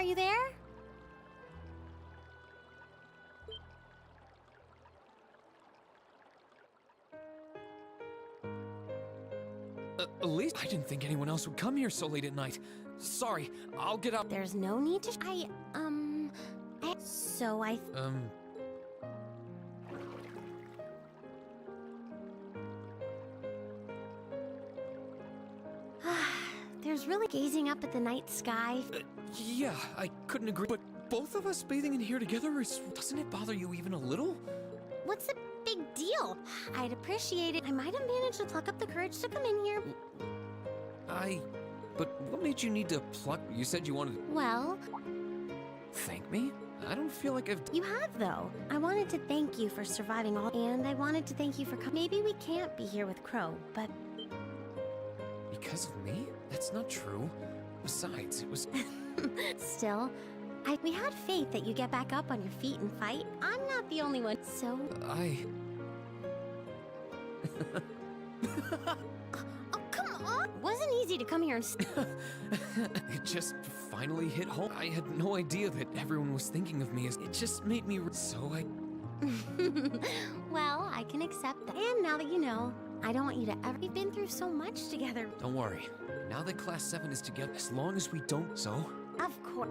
you there? At least I didn't think anyone else would come here so late at night. Sorry, I'll get up. There's no need to. So I. There's really gazing up at the night sky. Yeah, I couldn't agree. But both of us bathing in here together doesn't it bother you even a little? What's the big deal? I'd appreciate it. I might have managed to pluck up the courage to come in here. But what made you need to pluck? You said you wanted to Well, thank me? I don't feel like I've... you have, though. I wanted to thank you for surviving all, and I wanted to thank you for coming. Maybe we can't be here with Crow, but... Because of me? That's not true. Besides, it was... Still, we had faith that you get back up on your feet and fight. I'm not the only one, so... Oh, come on! Wasn't easy to come here and... It just finally hit home. I had no idea that everyone was thinking of me as... It just made me... So I... Well, I can accept that. And now that you know, I don't want you to ever... We've been through so much together. Don't worry. Now that Class 7 is together, as long as we don't... So? Of course.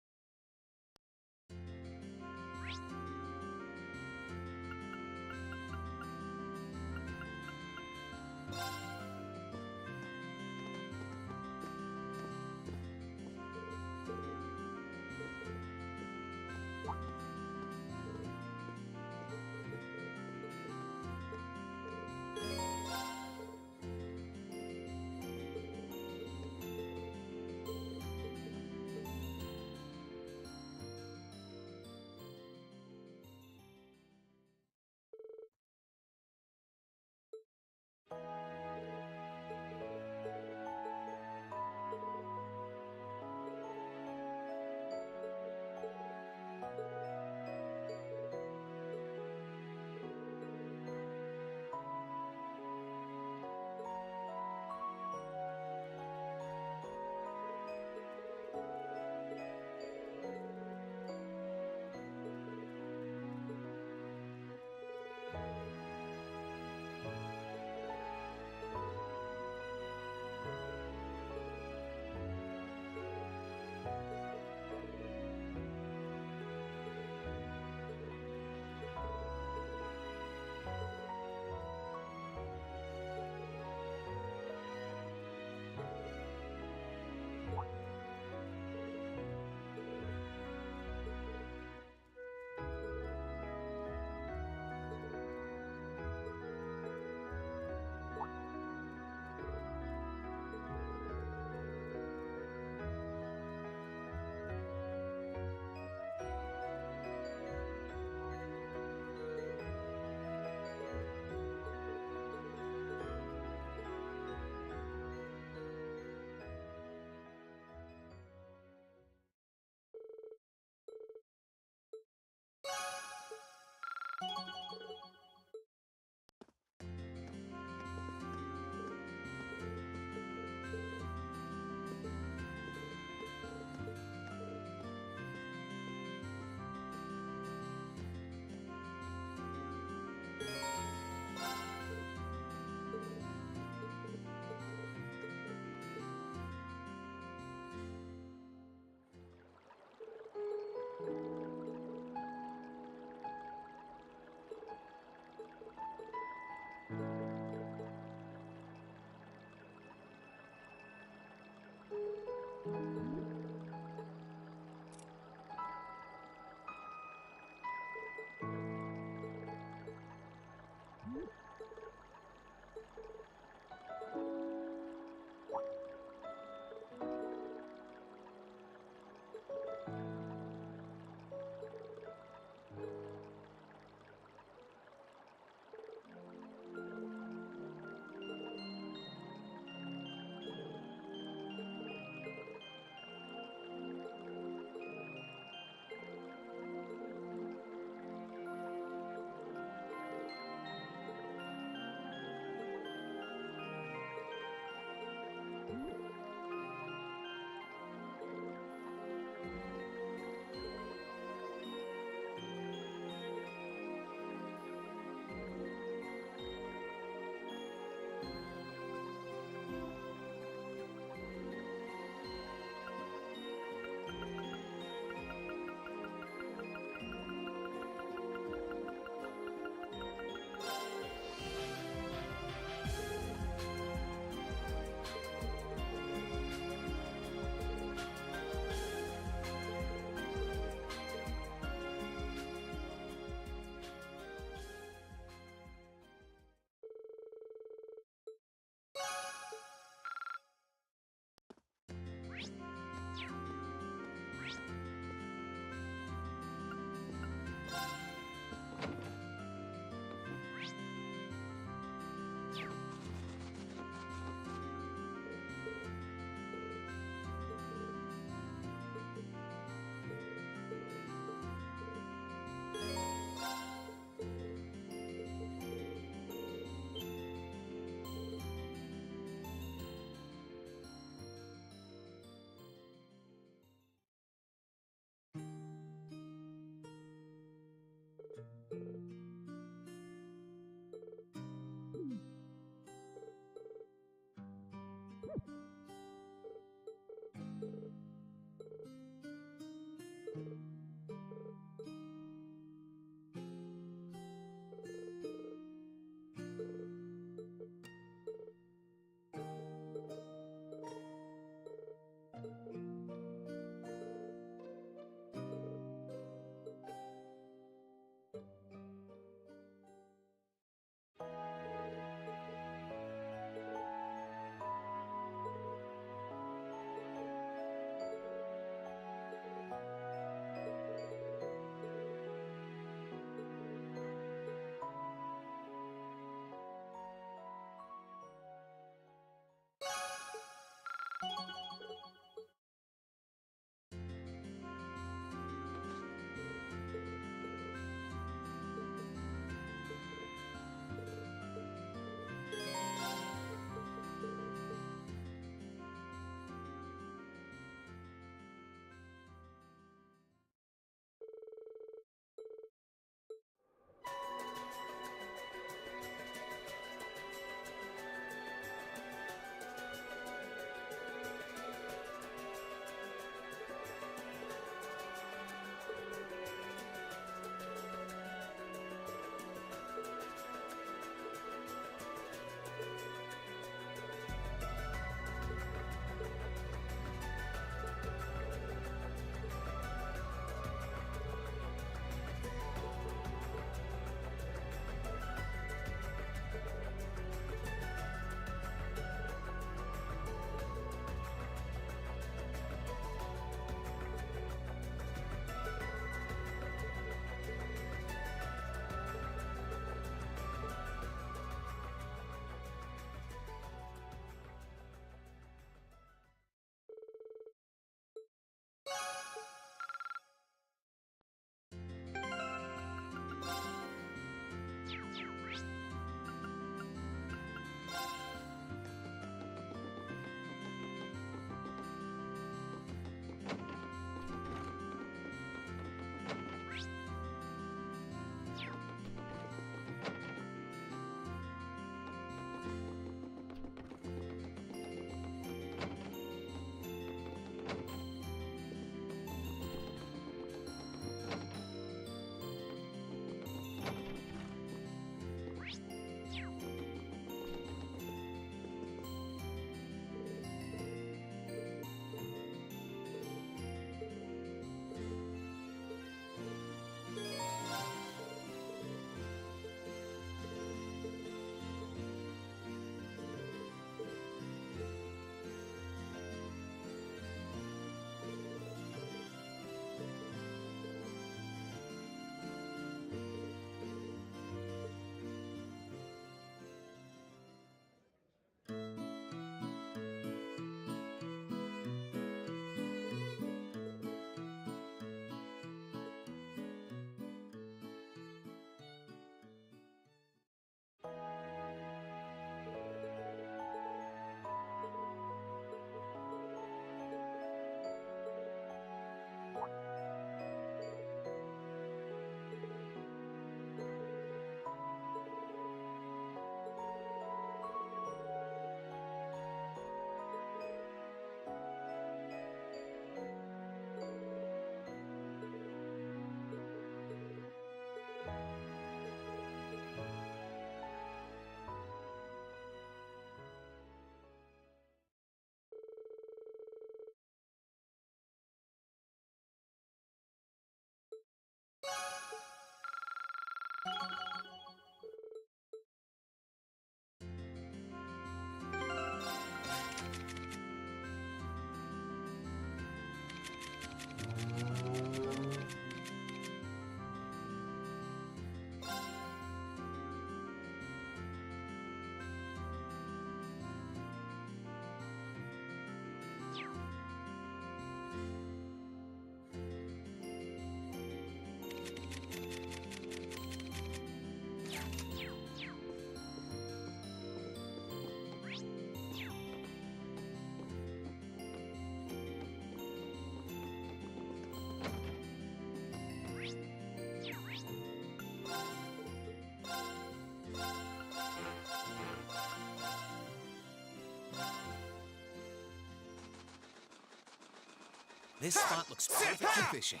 This spot looks perfect for fishing.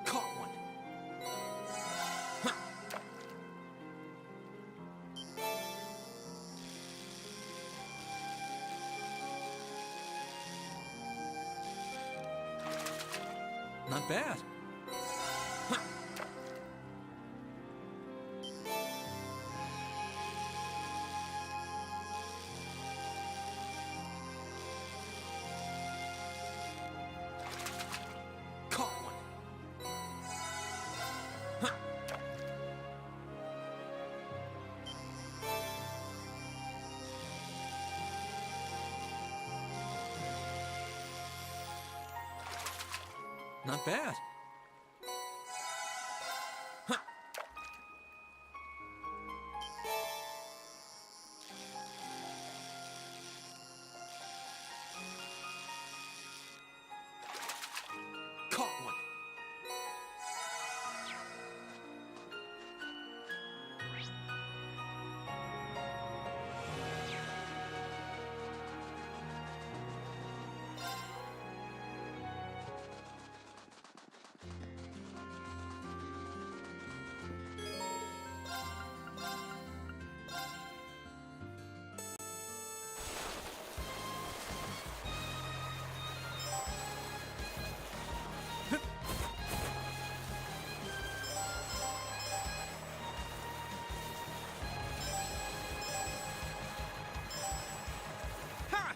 Caught one. Not bad. Caught one. Not bad. Caught one. Ha!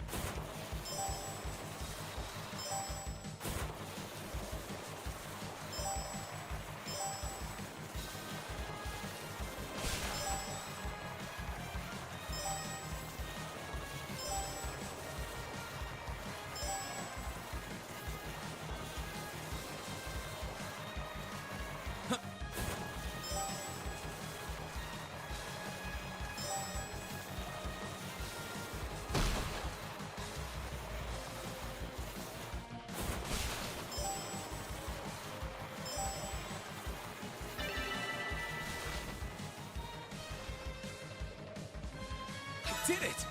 Did it!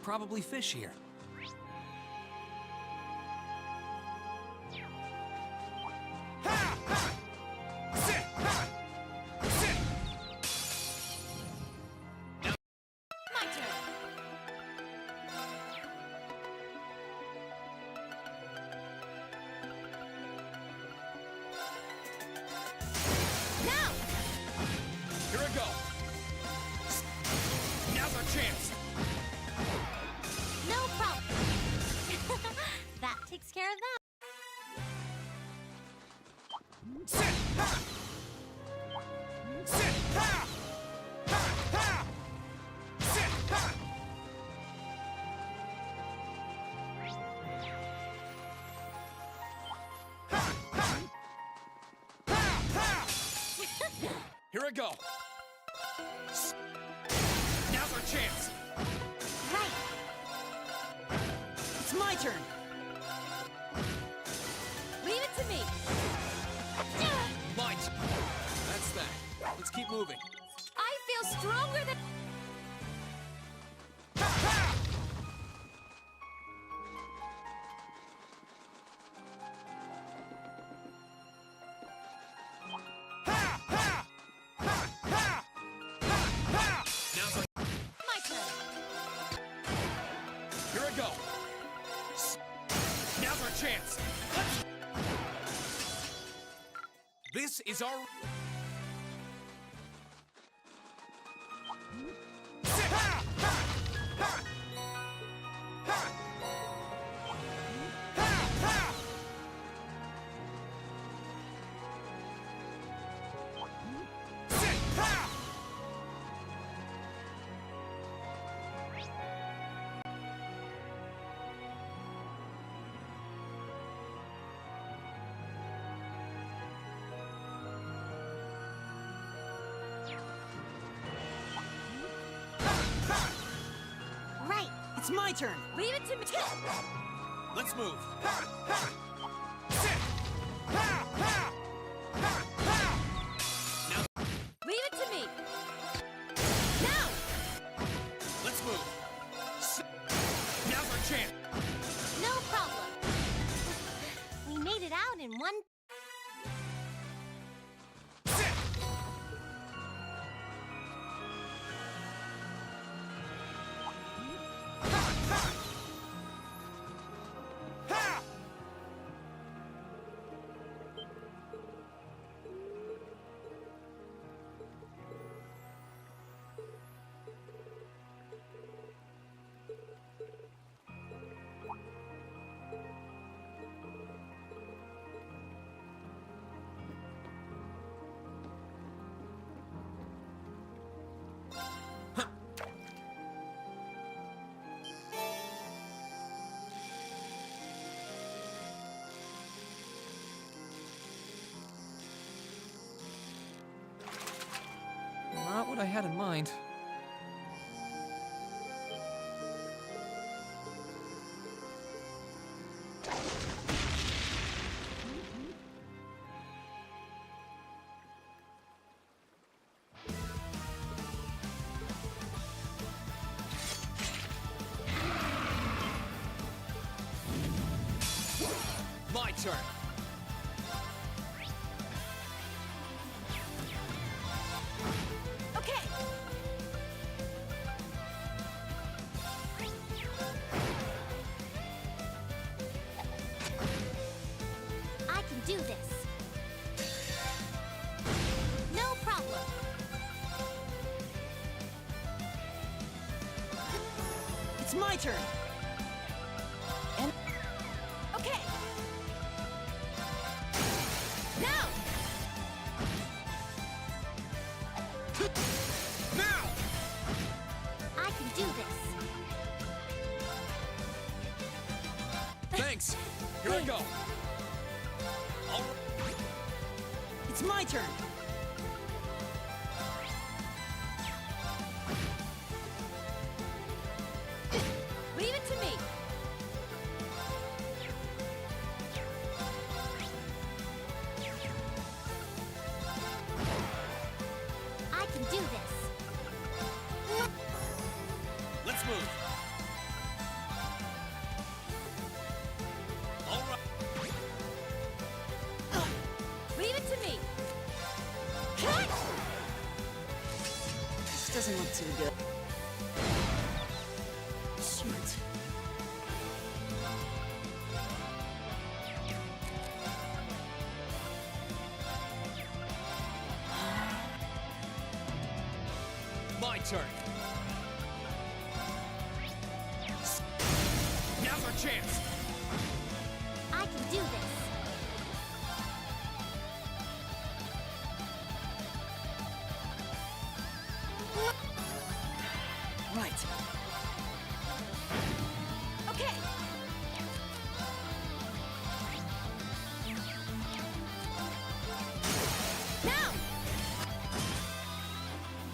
probably fish here. Ha! Ha! Sit! Ha! Sit! My turn. Now! Here I go. Now's our chance. No problem. That takes care of that. Sit! Ha! Sit! Ha! Ha! Ha! Sit! Ha! Ha! Ha! Ha! Ha! Here I go. Now's our chance. Right. It's my turn. Leave it to me. Mine. That's that. Let's keep moving. I feel stronger than... Ha! Ha! Ha! Ha! Ha! Ha! Ha! Ha! Now's our... My turn. Here I go. Now's our chance. Let's... This is our... Sit! Ha! Ha! Ha! Ha! Ha! Ha! Sit! Ha! Right. It's my turn. Leave it to me. Let's move. Ha! Ha! Sit! Ha! Ha! Ha! Ha! Now, Leave it to me. Now. let's move. Sit. Now's our chance. No problem. We made it out in one... Sit! Ha! Ha! Ha! Not what I had in mind. My turn. Okay. I can do this. No problem. It's my turn. And Okay. Now. Now! I can do this. Thanks. Here I go. All it's my turn. Leave it to me. I can do this. Let's move. This doesn't look too good. Shoot. My turn. Now's our chance. I can do this. Right. Okay. Now!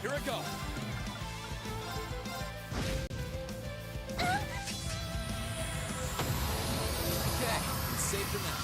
Here I go. Okay, it's safe for now.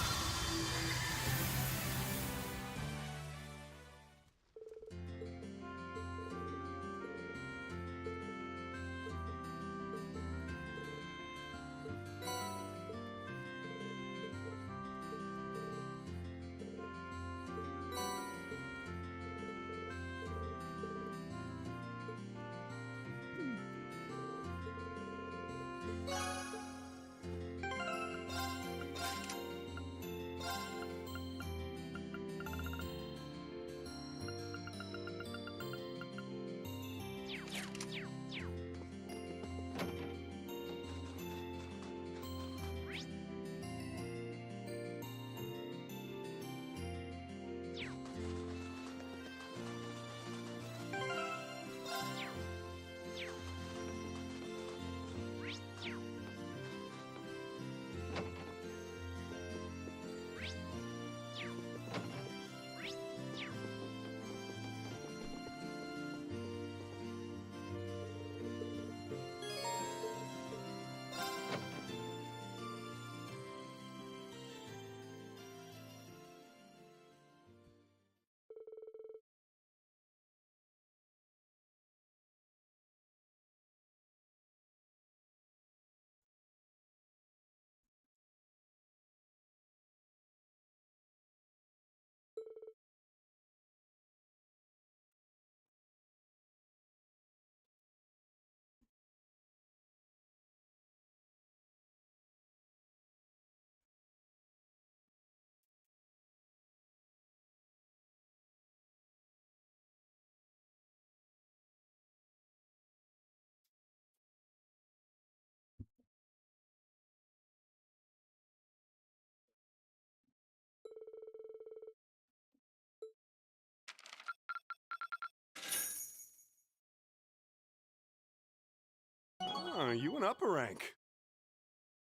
Oh, you went up a rank.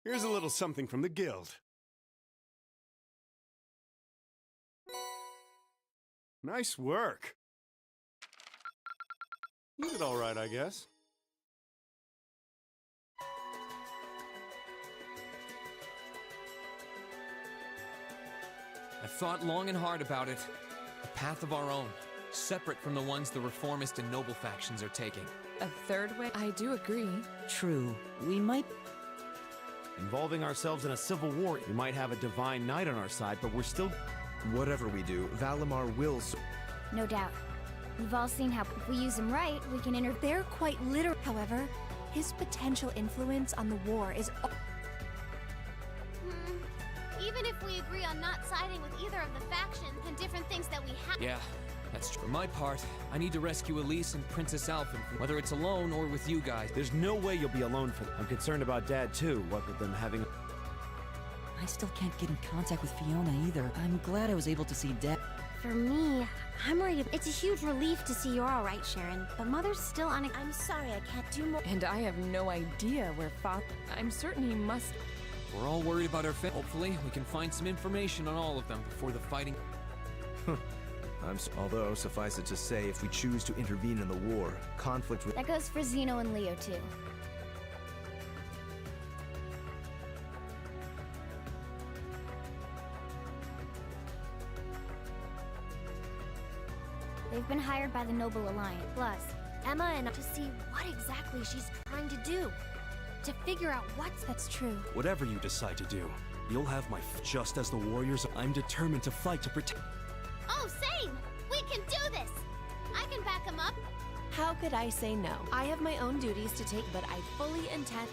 Here's a little something from the guild. Nice work. You did all right, I guess. I've thought long and hard about it. A path of our own, separate from the ones the reformist and noble factions are taking. A third way? I do agree. True. We might... Involving ourselves in a civil war, we might have a divine knight on our side, but we're still... Whatever we do, Valimar will... No doubt. We've all seen how if we use him right, we can They're quite literal. However, his potential influence on the war is... Even if we agree on not siding with either of the factions and different things that we have... Yeah, that's true. For my part, I need to rescue Elise and Princess Alphen, whether it's alone or with you guys. There's no way you'll be alone for them. I'm concerned about Dad, too, what with them having... I still can't get in contact with Fiona either. I'm glad I was able to see Dad. For me, I'm worried. It's a huge relief to see you're all right, Sharon. But Mother's still on. I'm sorry, I can't do more. And I have no idea where I'm certain he must... We're all worried about our Hopefully, we can find some information on all of them before the fighting... Although, suffice it to say, if we choose to intervene in the war, conflict with... That goes for Zeno and Leo, too. They've been hired by the Noble Alliance. Plus, Emma and to see what exactly she's trying to do. To figure out what's... That's true. Whatever you decide to do, you'll have my just as the warriors. I'm determined to fight to protect... Oh, same! We can do this! I can back him up. How could I say no? I have my own duties to take, but I fully intend.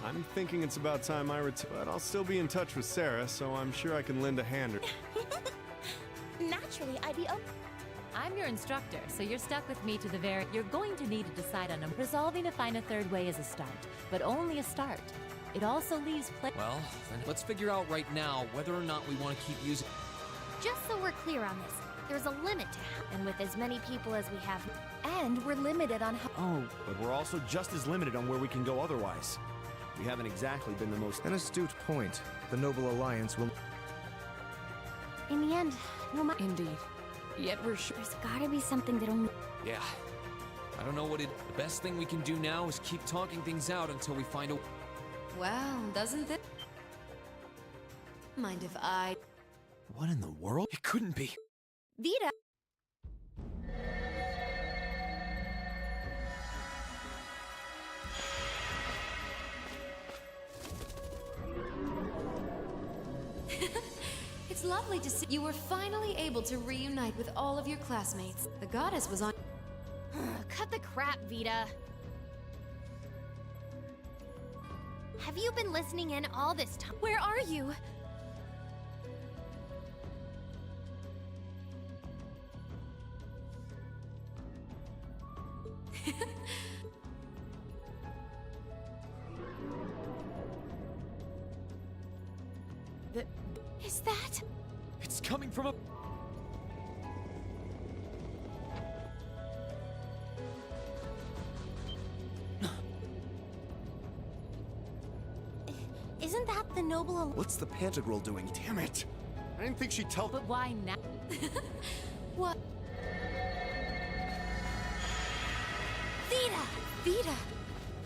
I'm thinking it's about time I retire, but I'll still be in touch with Sarah, so I'm sure I can lend a hand. Naturally, I'd be open. I'm your instructor, so you're stuck with me to the very... You're going to need to decide on resolving to find a third way is a start, but only a start. It also leaves Well, then let's figure out right now whether or not we want to keep using... Just so we're clear on this, there's a limit to how, and with as many people as we have, And we're limited on how. Oh, but we're also just as limited on where we can go otherwise. We haven't exactly been the most... An astute point. The Noble Alliance will... In the end, no matter. Indeed. Yet we're sure. there's gotta be something that only. Yeah. I don't know what it... The best thing we can do now is keep talking things out until we find a... Well, doesn't it? Mind if I... What in the world? It couldn't be. Vita! It's lovely to see you were finally able to reunite with all of your classmates. The goddess was on... Cut the crap, Vita. Have you been listening in all this time? Where are you? Is that? It's coming from a... Isn't that the Noble What's the Pantagruel doing? Damn it! I didn't think she'd tell... But why now? What? Vita! Vita!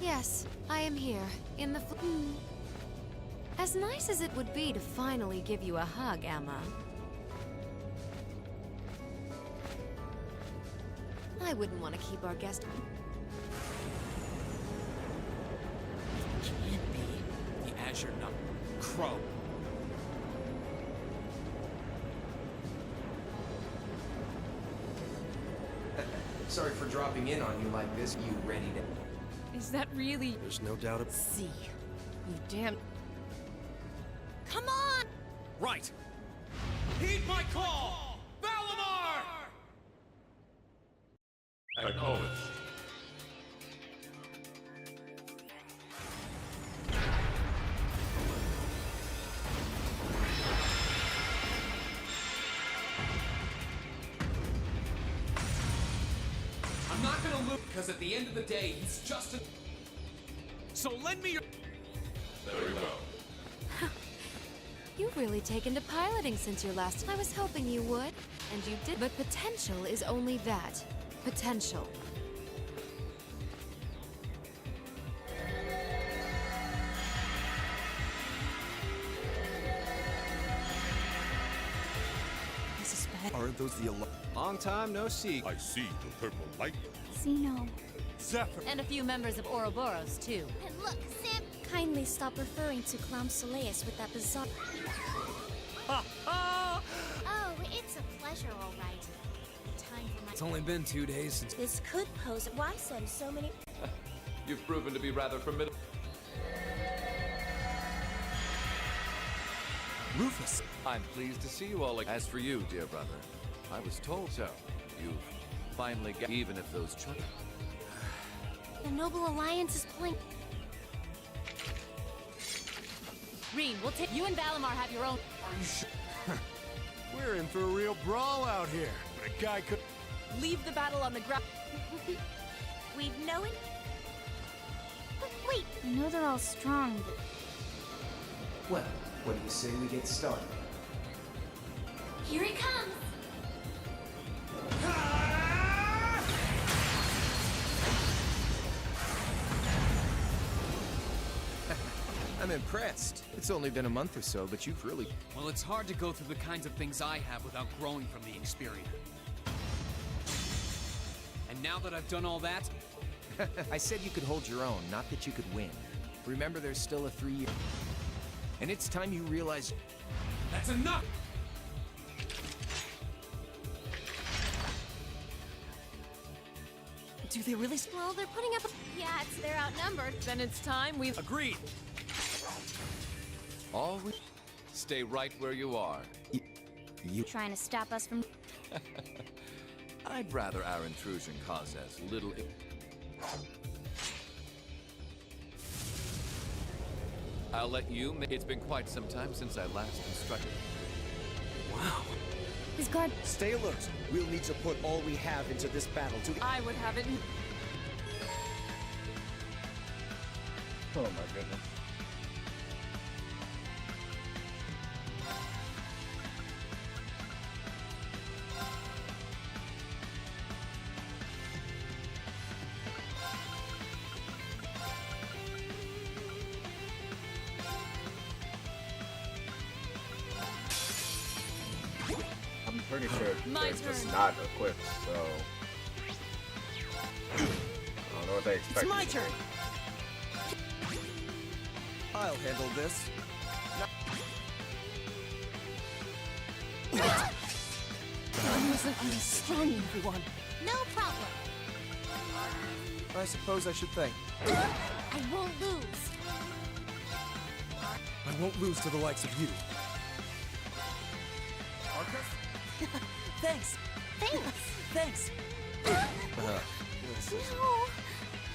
Yes, I am here, in the As nice as it would be to finally give you a hug, Emma. I wouldn't want to keep our guest... Can't be. The Azure Nut. Crow. Sorry for dropping in on you like this. You ready to... Is that really... There's no doubt of... See. You damn... Come on! Right. Heed my call! Valimar! Acknowledged. I'm not gonna lose, because at the end of the day, he's just a... So lend me your... Very well. You've really taken to piloting since your last... I was hoping you would, and you did. But potential is only that. Potential. This is bad. Aren't those the alarm? Long time no see. I see the purple light. Zeno. Zephyr! And a few members of Ouroboros, too. And look, Sam! Kindly stop referring to Clown Soleus with that bizarre... Oh, it's a pleasure, all right. Time for my... It's only been 2 days since... This could pose... Why send so many... You've proven to be rather formidable. Rufus! I'm pleased to see you all. As for you, dear brother, I was told so. You've finally got... Even if those children... The Noble Alliance is pulling... Rean, we'll take... You and Valimar have your own... Are you sure? We're in for a real brawl out here. But a guy could... Leave the battle on the ground. We've known... Wait! I know they're all strong, but... Well, what do you say we get started? Here he comes! I'm impressed. It's only been a month or so, but you've really... Well, it's hard to go through the kinds of things I have without growing from the experience. And now that I've done all that... I said you could hold your own, not that you could win. Remember, there's still a 3-year... And it's time you realize... That's enough! Do they really? Well, they're putting up a... Yeah, they're outnumbered. Then it's time we... Agreed. Always stay right where you are. Trying to stop us from... I'd rather our intrusion cause as little... I'll let you... It's been quite some time since I last instructed. Wow. His guard... Stay alert. We'll need to put all we have into this battle to... I would have it... Oh my goodness. I'm pretty sure they're just not equipped, so I don't know what they expect. It's my turn. I'll handle this. I wasn't understanding everyone. No problem. I suppose I should think. I won't lose. I won't lose to the likes of you. Thanks. Thanks. Thanks. No.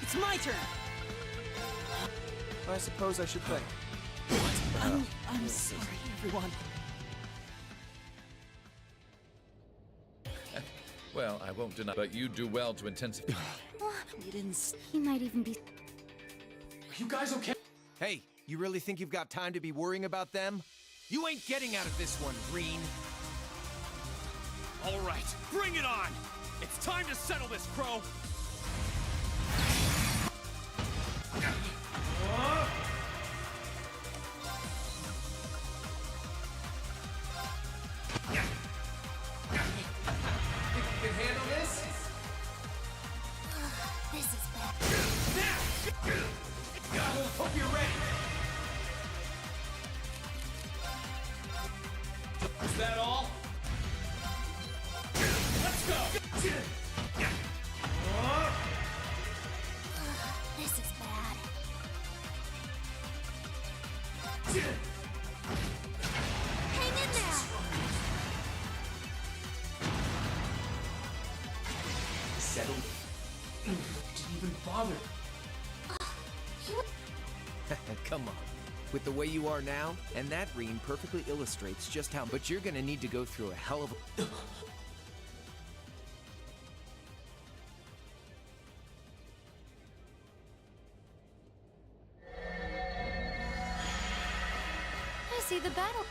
It's my turn. I suppose I should think. I'm sorry, everyone. Well, I won't deny, but you do well to intensify. You didn't. He might even be... You guys okay? Hey, you really think you've got time to be worrying about them? You ain't getting out of this one, Green. All right, bring it on! It's time to settle this, Crow! Can handle this? This is bad. Hope you're ready. Is that all? Let's go! This is bad. Hang in there! Settle. Didn't even bother. Come on. With the way you are now, and that ring perfectly illustrates just how... But you're gonna need to go through a hell of a... I see the battle.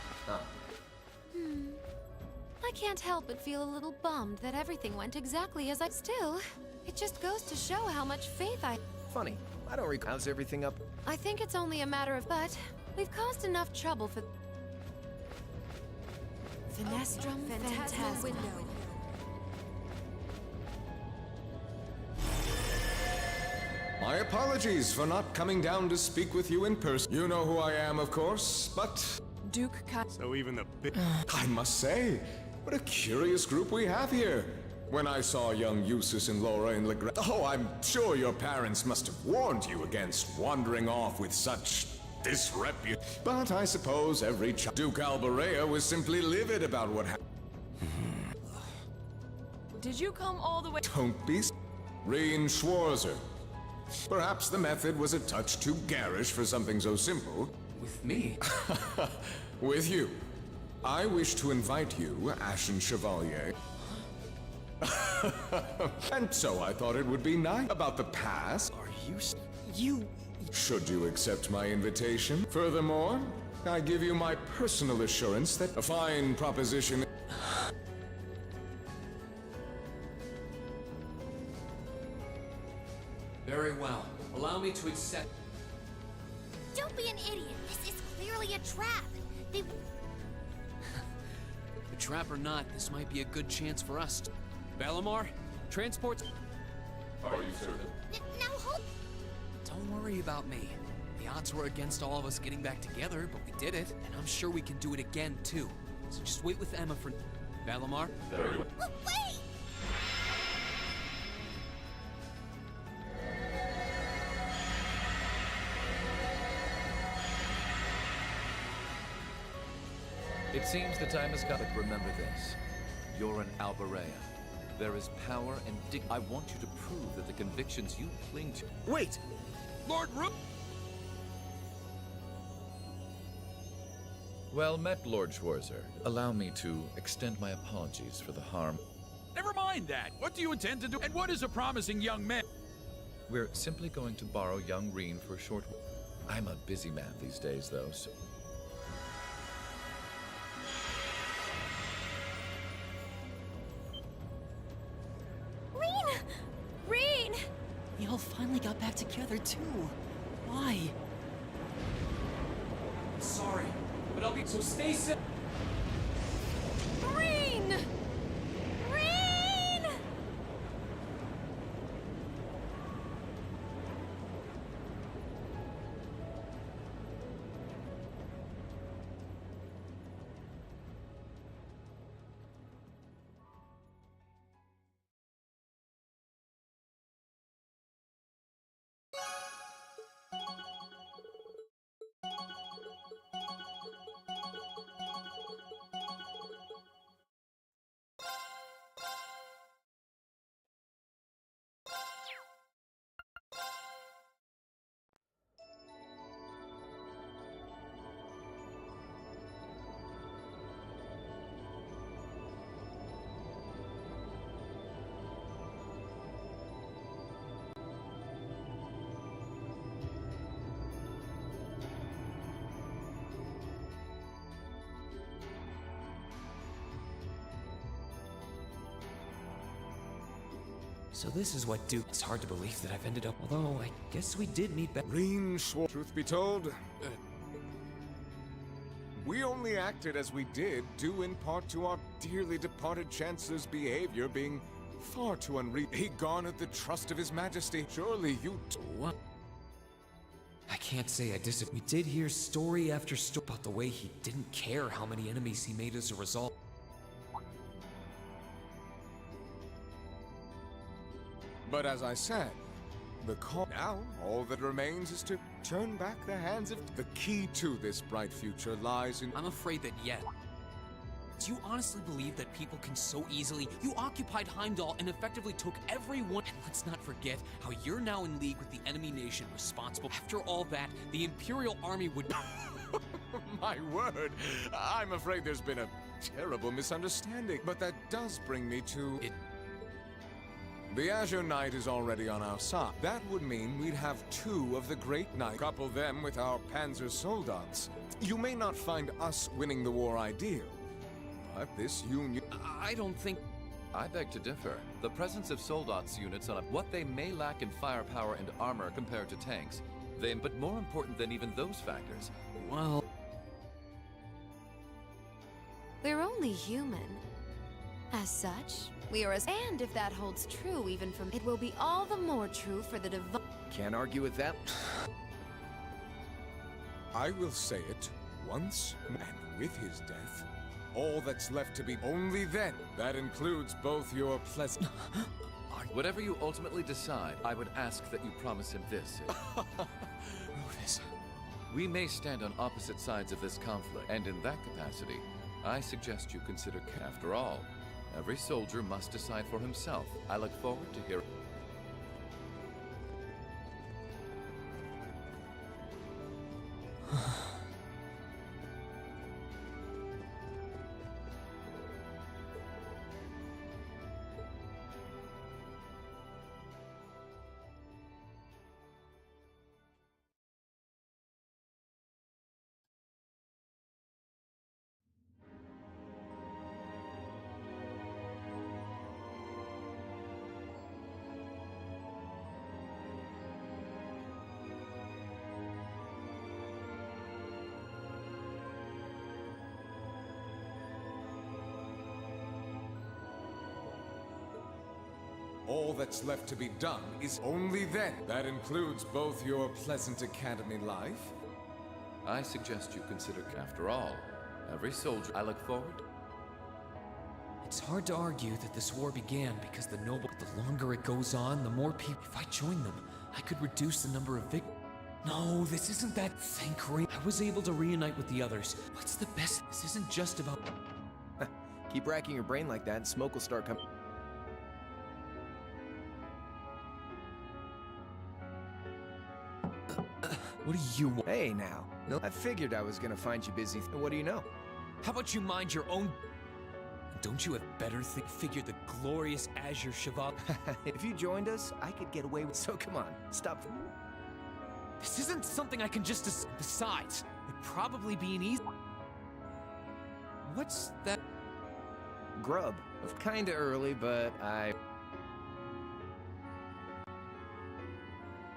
I can't help but feel a little bummed that everything went exactly as I... Still, it just goes to show how much faith I... Funny. I don't recall. How's everything up? I think it's only a matter of... But we've caused enough trouble for... Finestrum Phantasma window. My apologies for not coming down to speak with you in person. You know who I am, of course, but... Duke So even the big... I must say, what a curious group we have here. When I saw young Eustace and Laura in Legrand... Oh, I'm sure your parents must have warned you against wandering off with such disrepute. But I suppose every child... Duke Alberea was simply livid about what happened. Did you come all the way? Don't be... Reen Schwarzer. Perhaps the method was a touch too garish for something so simple. With me? With you. I wish to invite you, Ashen Chevalier. And so I thought it would be nice about the past. Are you... Should you accept my invitation? Furthermore, I give you my personal assurance that a fine proposition... Very well. Allow me to accept... Don't be an idiot. This is clearly a trap. They... A trap or not, this might be a good chance for us. Valimar, transports... Are you certain? Now hold... Don't worry about me. The odds were against all of us getting back together, but we did it, and I'm sure we can do it again, too. So just wait with Emma for... Valimar? Very well. Wait! It seems the time has come. But remember this. You're an Alberea. There is power and dignity. I want you to prove that the convictions you cling to... Wait! Lord Rook! Well met, Lord Schwarzer. Allow me to extend my apologies for the harm. Never mind that. What do you intend to do? And what is a promising young man? We're simply going to borrow young Reen for a short... I'm a busy man these days, though, so... Reen! Reen! We all finally got back together, too. Why? I'm sorry, but I'll be so stay safe. Reen! Reen! So this is what Duke... It's hard to believe that I've ended up... Although, I guess we did meet back... Reen Schwarzer. Truth be told, we only acted as we did, due in part to our dearly departed Chancellor's behavior being far too unreasonable. He garnered the trust of His Majesty. Surely you... What? I can't say I disagree. We did hear story after story about the way he didn't care how many enemies he made as a result. But as I said, the call now, all that remains is to turn back the hands of... The key to this bright future lies in... I'm afraid that yet. Do you honestly believe that people can so easily... You occupied Heimdall and effectively took everyone... And let's not forget how you're now in league with the enemy nation responsible. After all that, the Imperial Army would... My word, I'm afraid there's been a terrible misunderstanding. But that does bring me to... The Azure Knight is already on our side. That would mean we'd have two of the Great Knights. Couple them with our Panzer Soldaten. You may not find us winning the war ideal, but this union... I don't think... I beg to differ. The presence of Soldat's units on what they may lack in firepower and armor compared to tanks. But more important than even those factors... Well... We're only human. As such, we are as... And if that holds true even from... It will be all the more true for the divine... Can't argue with that. I will say it once, and with his death, all that's left to be only then. That includes both your pleasant... Whatever you ultimately decide, I would ask that you promise him this. Rufus. We may stand on opposite sides of this conflict, and in that capacity, I suggest you consider... After all, every soldier must decide for himself. I look forward to hearing... All that's left to be done is only then. That includes both your pleasant academy life... I suggest you consider... After all, every soldier... I look forward... It's hard to argue that this war began because the noble... The longer it goes on, the more people... If I join them, I could reduce the number of victims. No, this isn't that thing. I was able to reunite with the others. What's the best? This isn't just about... Keep racking your brain like that and smoke will start coming. What do you want? Hey now. No, I figured I was gonna find you busy. What do you know? How about you mind your own... Don't you have better figure the glorious Azure Cheval? If you joined us, I could get away with... So come on, stop. This isn't something I can just... Besides, it'd probably be an easy... What's that? Grub. Kinda early, but I...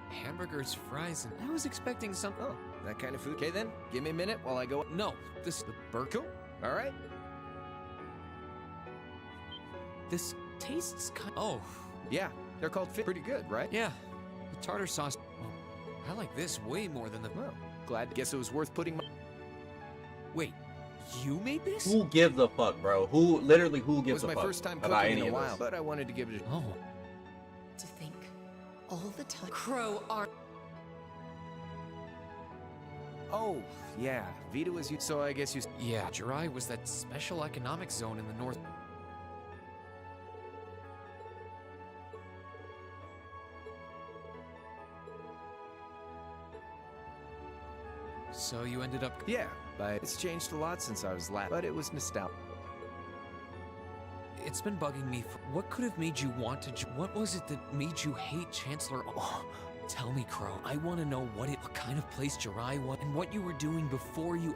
Hamburgers, fries, and... I was expecting some... Oh, that kind of food. Okay then, give me a minute while I go... No, this... The burger? All right. This tastes kind... Oh. Yeah, they're called fit. Pretty good, right? Yeah. The tartar sauce... Well, I like this way more than the... Well, glad. Guess it was worth putting my... Wait, you made this? Who gives a fuck, bro? Who gives a fuck? It was my first time cooking in a while, but I wanted to give it a... Oh. To think, all the time. Crow are... Oh, yeah. Vita was you... So I guess you... Yeah, Jirai was that special economic zone in the north... So you ended up... Yeah, but it's changed a lot since I was last... But it was nostalgic. It's been bugging me for... What could have made you want to... What was it that made you hate Chancellor... Oh, tell me, Crow. I want to know what kind of place Jirai was and what you were doing before you...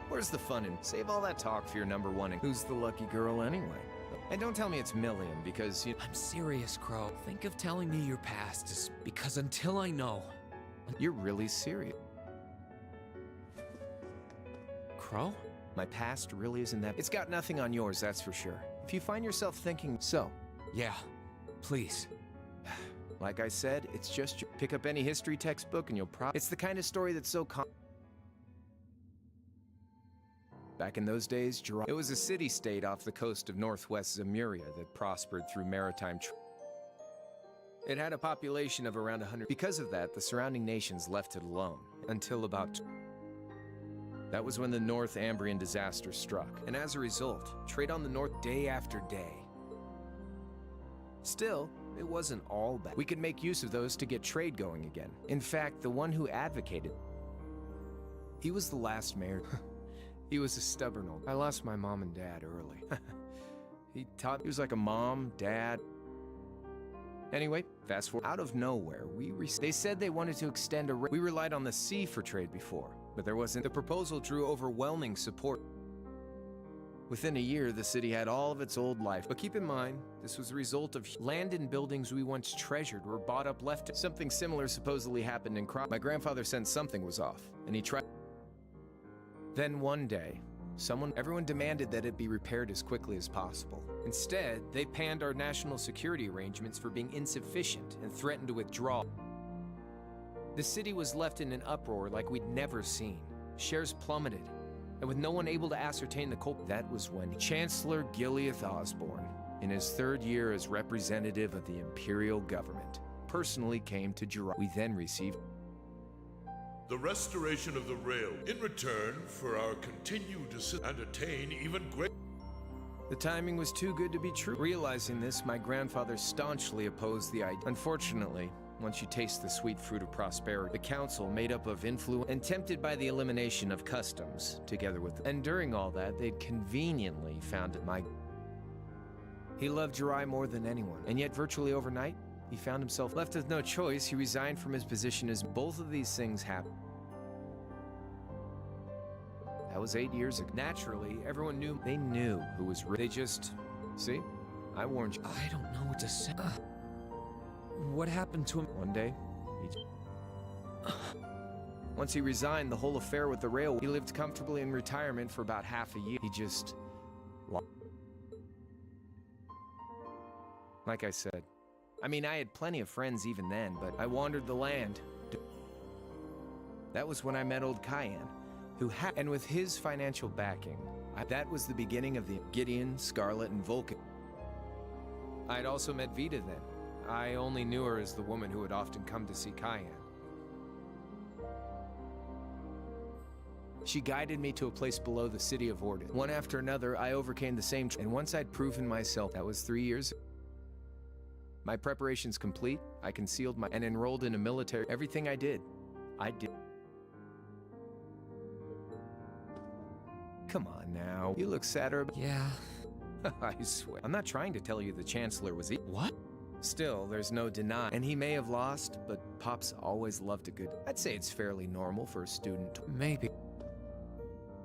Where's the fun in... Save all that talk for your number one and... Who's the lucky girl anyway? And don't tell me it's Million, because you... I'm serious, Crow. Think of telling me your past, because until I know... You're really serious. Crow? My past really isn't that... It's got nothing on yours, that's for sure. If you find yourself thinking so... Yeah, please. Like I said, it's just... Pick up any history textbook and you'll It's the kind of story that's so Back in those days, it was a city-state off the coast of northwest Zamuria that prospered through maritime It had a population of around 100. Because of that, the surrounding nations left it alone, until about... That was when the North Ambrian disaster struck, and as a result, trade on the north day after day. Still, it wasn't all bad. We could make use of those to get trade going again. In fact, the one who advocated... He was the last mayor. He was a stubborn old... I lost my mom and dad early. He was like a mom, dad... Anyway, fast forward. Out of nowhere, they said they wanted to extend a... We relied on the sea for trade before, but there wasn't... The proposal drew overwhelming support. Within a year, the city had all of its old life. But keep in mind, this was a result of land and buildings we once treasured were bought up left. Something similar supposedly happened in My grandfather sensed something was off, and he tried... Then one day, everyone demanded that it be repaired as quickly as possible. Instead, they panned our national security arrangements for being insufficient and threatened to withdraw. The city was left in an uproar like we'd never seen. Shares plummeted, and with no one able to ascertain the culprit, that was when Chancellor Gileath Osborne, in his third year as representative of the Imperial government, personally came to Jirai. We then received the restoration of the rail in return for our continued assistance and attain even greater... The timing was too good to be true. Realizing this, my grandfather staunchly opposed the idea. Unfortunately, once you taste the sweet fruit of prosperity, the council, made up of influence and tempted by the elimination of customs, together with them. And during all that, they'd conveniently founded He loved Jirai more than anyone, and yet virtually overnight, he found himself left with no choice. He resigned from his position as both of these things happened. That was 8 years ago. Naturally, everyone knew. They knew who was They just... See? I warned you. I don't know what to say. What happened to him? One day, Once he resigned, the whole affair with the rail... He lived comfortably in retirement for about half a year. He just... Like I said. I mean, I had plenty of friends even then, but I wandered the land. That was when I met old Cayenne, and with his financial backing, that was the beginning of the Gideon, Scarlet, and Vulcan. I had also met Vita then. I only knew her as the woman who would often come to see Cayenne. She guided me to a place below the city of Orden. One after another, I overcame the same, and once I'd proven myself, that was 3 years. My preparations complete, I concealed and enrolled in a military. Everything I did. Come on now. You look sadder. Yeah. I swear. I'm not trying to tell you the Chancellor was What? Still, there's no denying. And he may have lost, but Pop's always loved a good. I'd say it's fairly normal for a student. Maybe.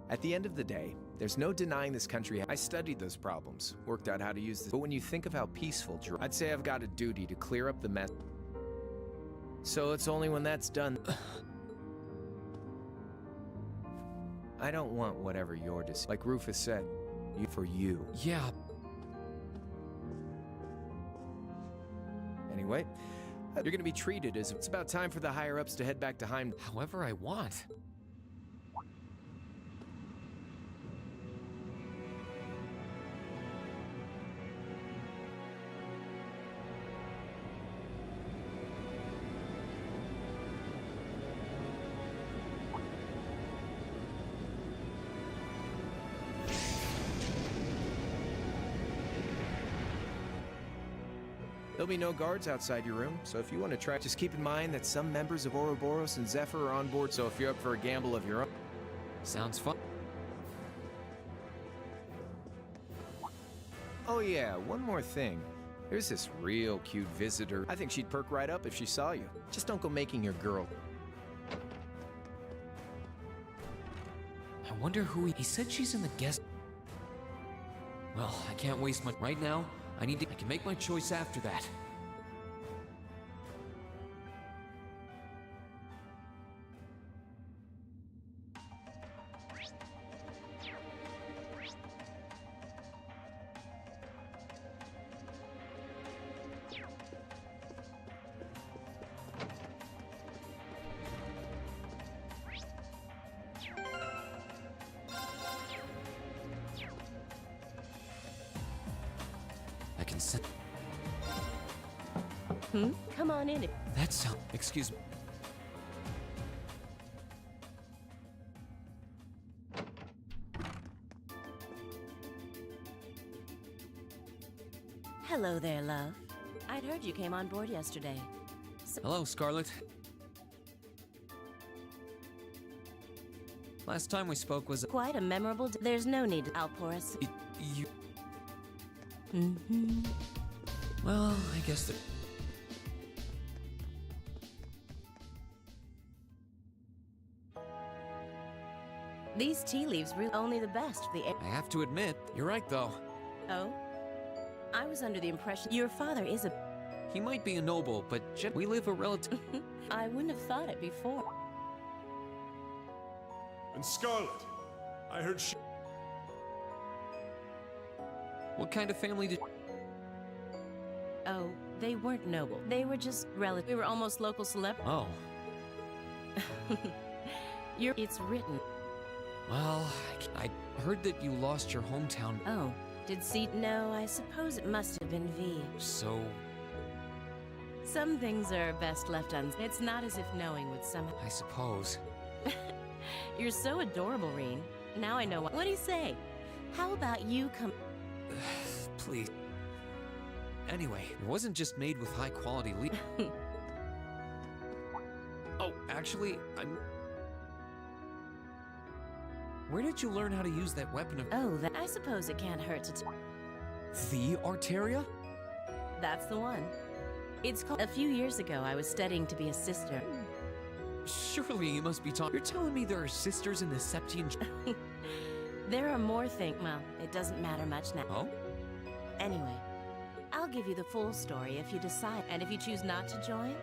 At the end of the day, there's no denying this country. I studied those problems, worked out how to use this. But when you think of how peaceful, I'd say I've got a duty to clear up the mess. So it's only when that's done. I don't want whatever your decision. Like Rufus said, for you. Yeah. Anyway, you're gonna be treated as it's about time for the higher-ups to head back to Heim. However I want. There'll be no guards outside your room, so if you want to try, just keep in mind that some members of Ouroboros and Zephyr are on board, so if you're up for a gamble of your own. Sounds fun. Oh yeah, one more thing. There's this real cute visitor. I think she'd perk right up if she saw you. Just don't go making your girl. I wonder who he said she's in the guest. Well, I can't waste much right now. I can make my choice after that. I can send. Come on in. That's excuse me. Hello there, love. I'd heard you came on board yesterday. Hello, Scarlet. Last time we spoke was quite a memorable day. There's no need to Alporus. You. Well, I guess that. These tea leaves really only the best for the air. I have to admit, you're right though. Oh? I was under the impression your father is a... He might be a noble, but we live a relative... I wouldn't have thought it before. And Scarlet, I heard she... What kind of family did... Oh, they weren't noble. They were just relative. We were almost local celeb... Oh. It's written. Well, I heard that you lost your hometown. Oh, did C... No, I suppose it must have been V. So... Some things are best left unsaid. It's not as if knowing would somehow... I suppose. You're so adorable, Reen. Now I know what... What do you say? How about you come... Please. Anyway, it wasn't just made with high-quality Oh, actually, Where did you learn how to use that weapon of... Oh, I suppose it can't hurt to... The Arteria? That's the one. It's called... A few years ago, I was studying to be a sister. Surely you must be talking... You're telling me there are sisters in the Septian... There are more things... Well, it doesn't matter much now. Oh? Anyway, I'll give you the full story if you decide. And if you choose not to join...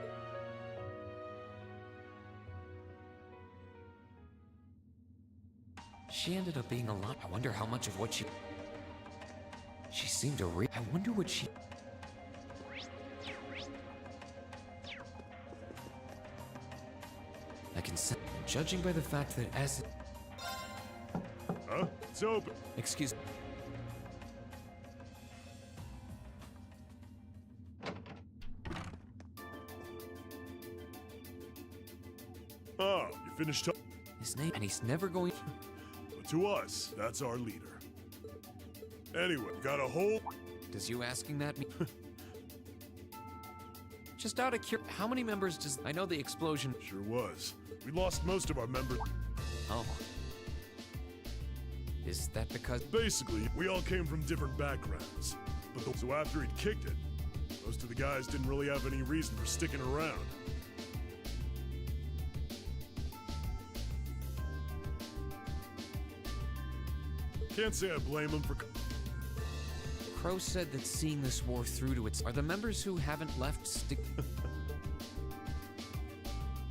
She ended up being a lot. I wonder how much of what she seemed to I wonder what she... I can say, judging by the fact that as... Huh? It's open. Excuse me. Oh, you finished up? His name, and he's never going. But to us, that's our leader. Anyway, got a whole. Does you asking that mean? Just out of curiosity, how many members does. I know the explosion. Sure was. We lost most of our members. Oh. Is that because. Basically, we all came from different backgrounds. But so after he'd kicked it, most of the guys didn't really have any reason for sticking around. Can't say I blame him for. Crow said that seeing this war through to its. Are the members who haven't left stick.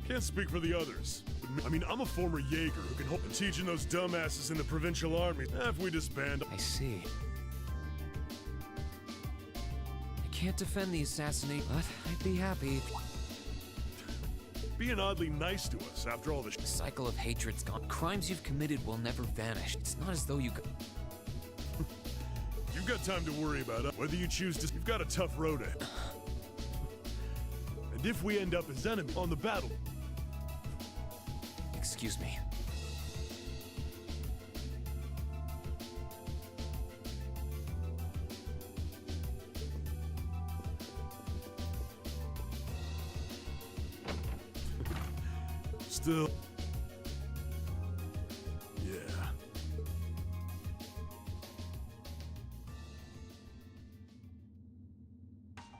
Can't speak for the others. I mean, I'm a former Jaeger who can hold. And teaching those dumbasses in the provincial army. If we disband. I see. I can't defend the assassinate, but I'd be happy. Being oddly nice to us after all this. The cycle of hatred's gone. Crimes you've committed will never vanish. It's not as though you could. You've got time to worry about it. Whether you choose to. You've got a tough road ahead. And if we end up as enemies on the battle. Excuse me. Still. Yeah.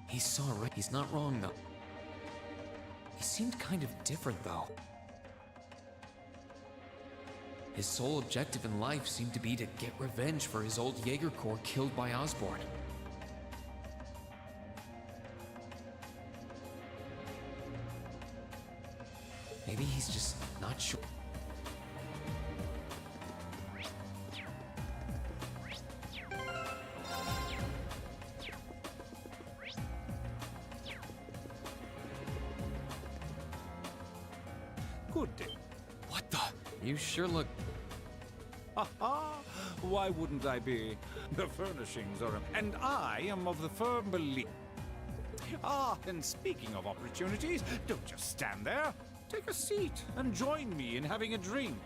He saw right. He's not wrong, though. He seemed kind of different, though. His sole objective in life seemed to be to get revenge for his old Jaeger Corps killed by Osborn. Maybe he's just not sure. Good day. What the? You sure look. Ha ha! Why wouldn't I be? The furnishings are. And I am of the firm belief. Ah, and speaking of opportunities, don't just stand there. Take a seat and join me in having a drink.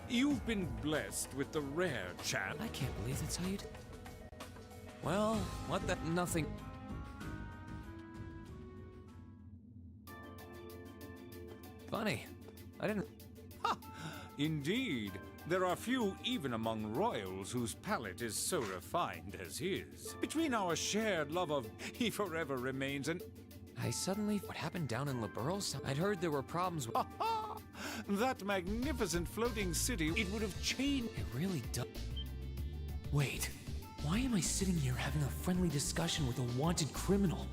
You've been blessed with the rare chance. I can't believe that's how you. Well, what the. Nothing. Funny. I didn't. Ha! Indeed. There are few even among royals whose palate is so refined as his. Between our shared love of, he forever remains an. I suddenly. What happened down in Liberals? I'd heard there were problems with. Ha ha! That magnificent floating city, it would have changed. It really does. Wait. Why am I sitting here having a friendly discussion with a wanted criminal?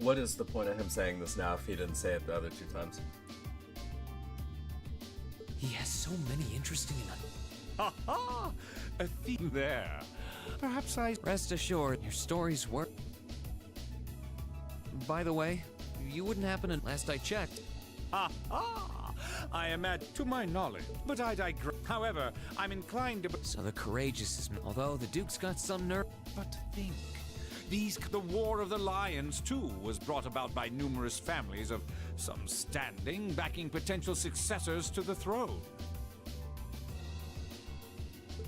What is the point of him saying this now if he didn't say it the other 2 times? He has so many interesting and. Ha ha! A theme there. Perhaps I. Rest assured, your stories were. By the way, you wouldn't happen to. Last I checked. Ha ha! I am at to my knowledge, but I digress. However, I'm inclined to. So the courageous is. Although the Duke's got some nerve. But think. The War of the Lions, too, was brought about by numerous families of some standing, backing potential successors to the throne.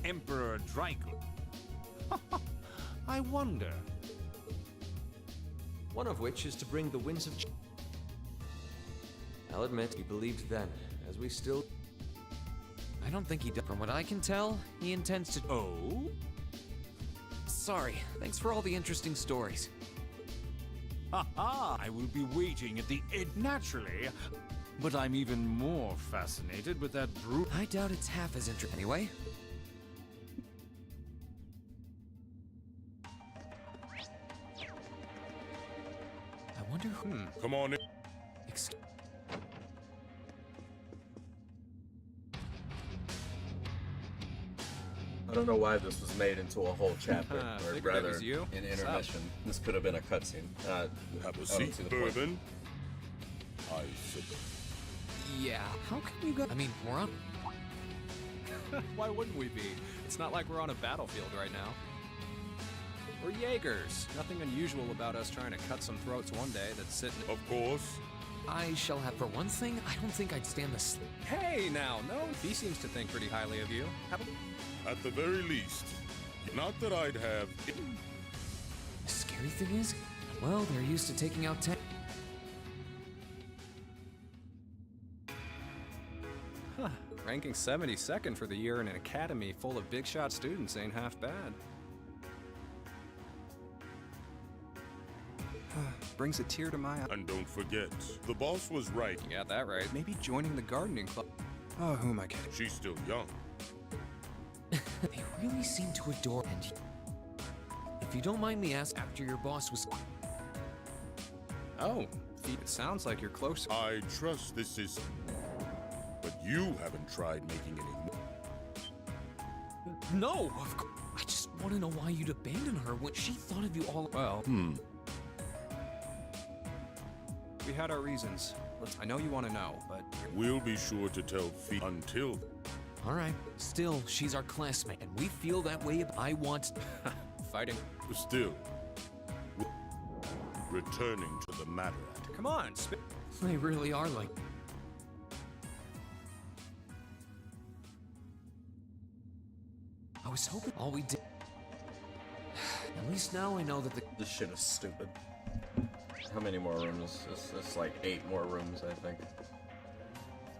Emperor Draco. I wonder. One of which is to bring the winds of. I'll admit, he believed then, as we still. I don't think he does. From what I can tell, he intends to. Oh? Sorry. Thanks for all the interesting stories. Ha ha! I will be waiting at the end naturally, but I'm even more fascinated with that brute. I doubt it's half as interesting. Anyway. I wonder who. Come on in. I don't know why this was made into a whole chapter, or Figured it rather, was you. an What's up? intermission. This could have been a cutscene. Have a I don't seat, see the point. Bourbon. I said. Yeah, how can you go? I mean, we're on. Why wouldn't we be? It's not like we're on a battlefield right now. We're Jaegers. Nothing unusual about us trying to cut some throats one day that's sitting. Of course. I shall have. For one thing, I don't think I'd stand this. Hey, now, no. He seems to think pretty highly of you. At the very least. Not that I'd have. The scary thing is, well, they're used to taking out tech. Huh. Ranking 72nd for the year in an academy full of big shot students ain't half bad. Brings a tear to my eye. And don't forget, the boss was right. You got that right. Maybe joining the gardening club. Oh, who am I kidding? She's still young. They really seem to adore. And if you don't mind me asking, after your boss was. Oh, it sounds like you're close. I trust this is. But you haven't tried making any more. No, of course. I just want to know why you'd abandon her when she thought of you all. Well, we had our reasons. I know you want to know, but We'll be sure to tell Fee until. All right. Still, she's our classmate, and we feel that way. I want fighting. Still, returning to the matter at. Come on, They really are like. I was hoping all we did. At least now I know that the. This shit is stupid. How many more rooms? It's like 8 more rooms, I think.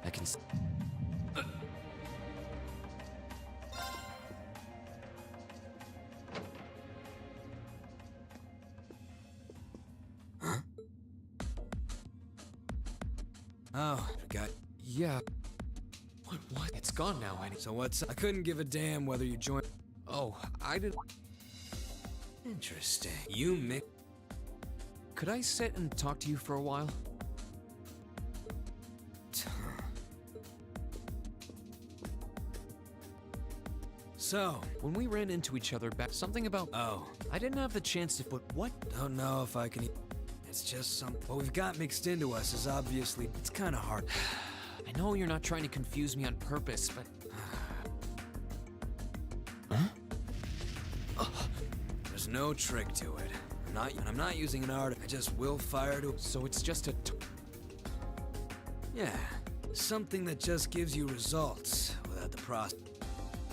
I can. Oh, forgot. Yeah. What? It's gone now, So what's... I couldn't give a damn whether you joined... Oh, I didn't... Interesting. You mix... Could I sit and talk to you for a while? So, when we ran into each other back... Something about... Oh. I didn't have the chance to... But what? Don't know if I can... It's just some... What we've got mixed into us is obviously... It's kind of hard. I know you're not trying to confuse me on purpose, but... There's no trick to it. I'm not using an art. I just will fire to... So it's just a... Yeah. Something that just gives you results without the process.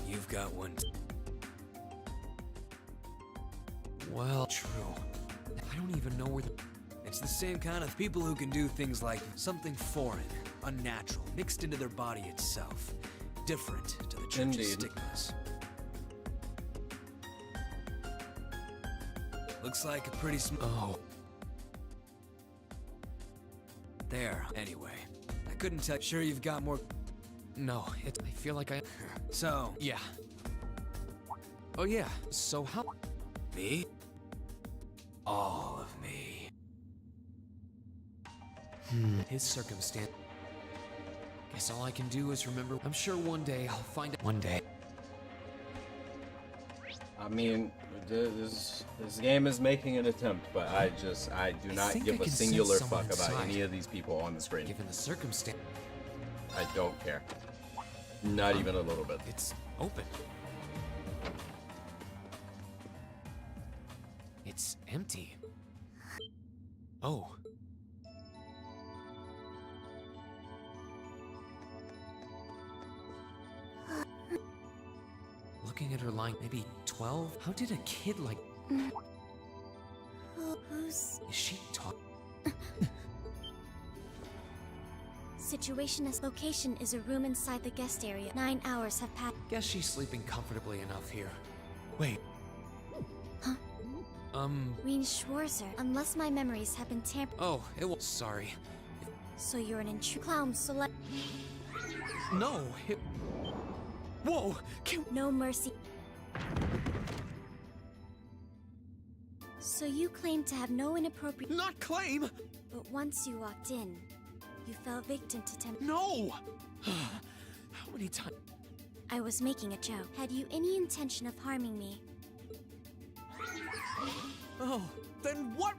You've got one. Well, true. I don't even know where the... It's the same kind of people who can do things like something foreign, unnatural, mixed into their body itself. Different to the church's Indeed. stigmas. Looks like a pretty Oh. There, anyway. I couldn't tell. Sure you've got more... No, I feel like I... So... Yeah. Oh yeah, so how... Me? All of me. His circumstance... Guess all I can do is remember... I'm sure one day I'll find out... One day. I mean, this game is making an attempt, but I do not think give I a can sense singular someone fuck about inside. any of these people on the screen. Given the circumstance... I don't care. Not even a little bit. It's open. It's empty. Oh. Looking at her line, maybe 12? How did a kid like... Who's... Is she talking? Situation is... Location is a room inside the guest area. 9 hours have passed. Guess she's sleeping comfortably enough here. Wait. Huh? Reen Schwarzer. Unless my memories have been tampered... Oh, it was... Sorry. So you're an intruder. Clown select... No, it... Whoa! No mercy. So you claim to have no inappropriate... Not claim! But once you walked in, you fell victim to No! How many times? I was making a joke. Had you any intention of harming me? Oh, then what?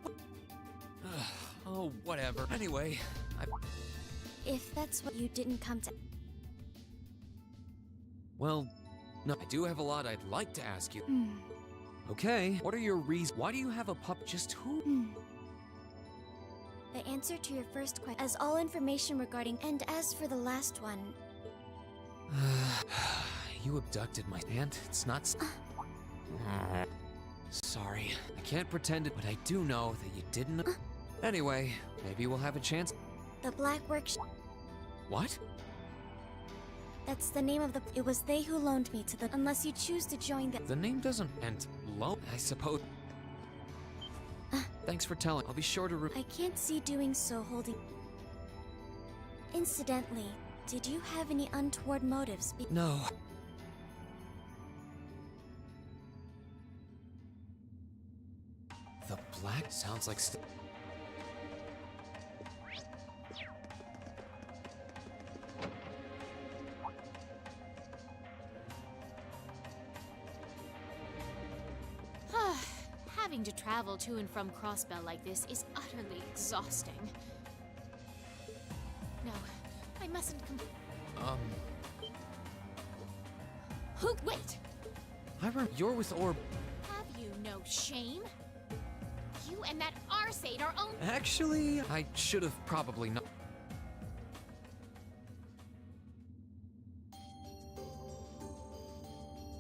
Oh, whatever. Anyway, If that's what you didn't come to. well, no, I do have a lot I'd like to ask you. Okay, what are your reasons? Why do you have a pup? Just who? The answer to your first question, as all information regarding, and as for the last one, You abducted my aunt. It's not. Sorry, I can't pretend it, but I do know that you didn't. Anyway, maybe we'll have a chance. the Black Workshop. What? That's the name of the. It was they who loaned me to the. Unless you choose to join the. The name doesn't. And loan, I suppose. Thanks for telling. I'll be sure to. I can't see doing so holding. Incidentally, did you have any untoward motives? No. The black sounds like. Having to travel to and from Crossbell like this is utterly exhausting. No, I mustn't Who? Wait! You're with Orb. Have you no shame? You and that Arseid are own. Actually, I should have probably not.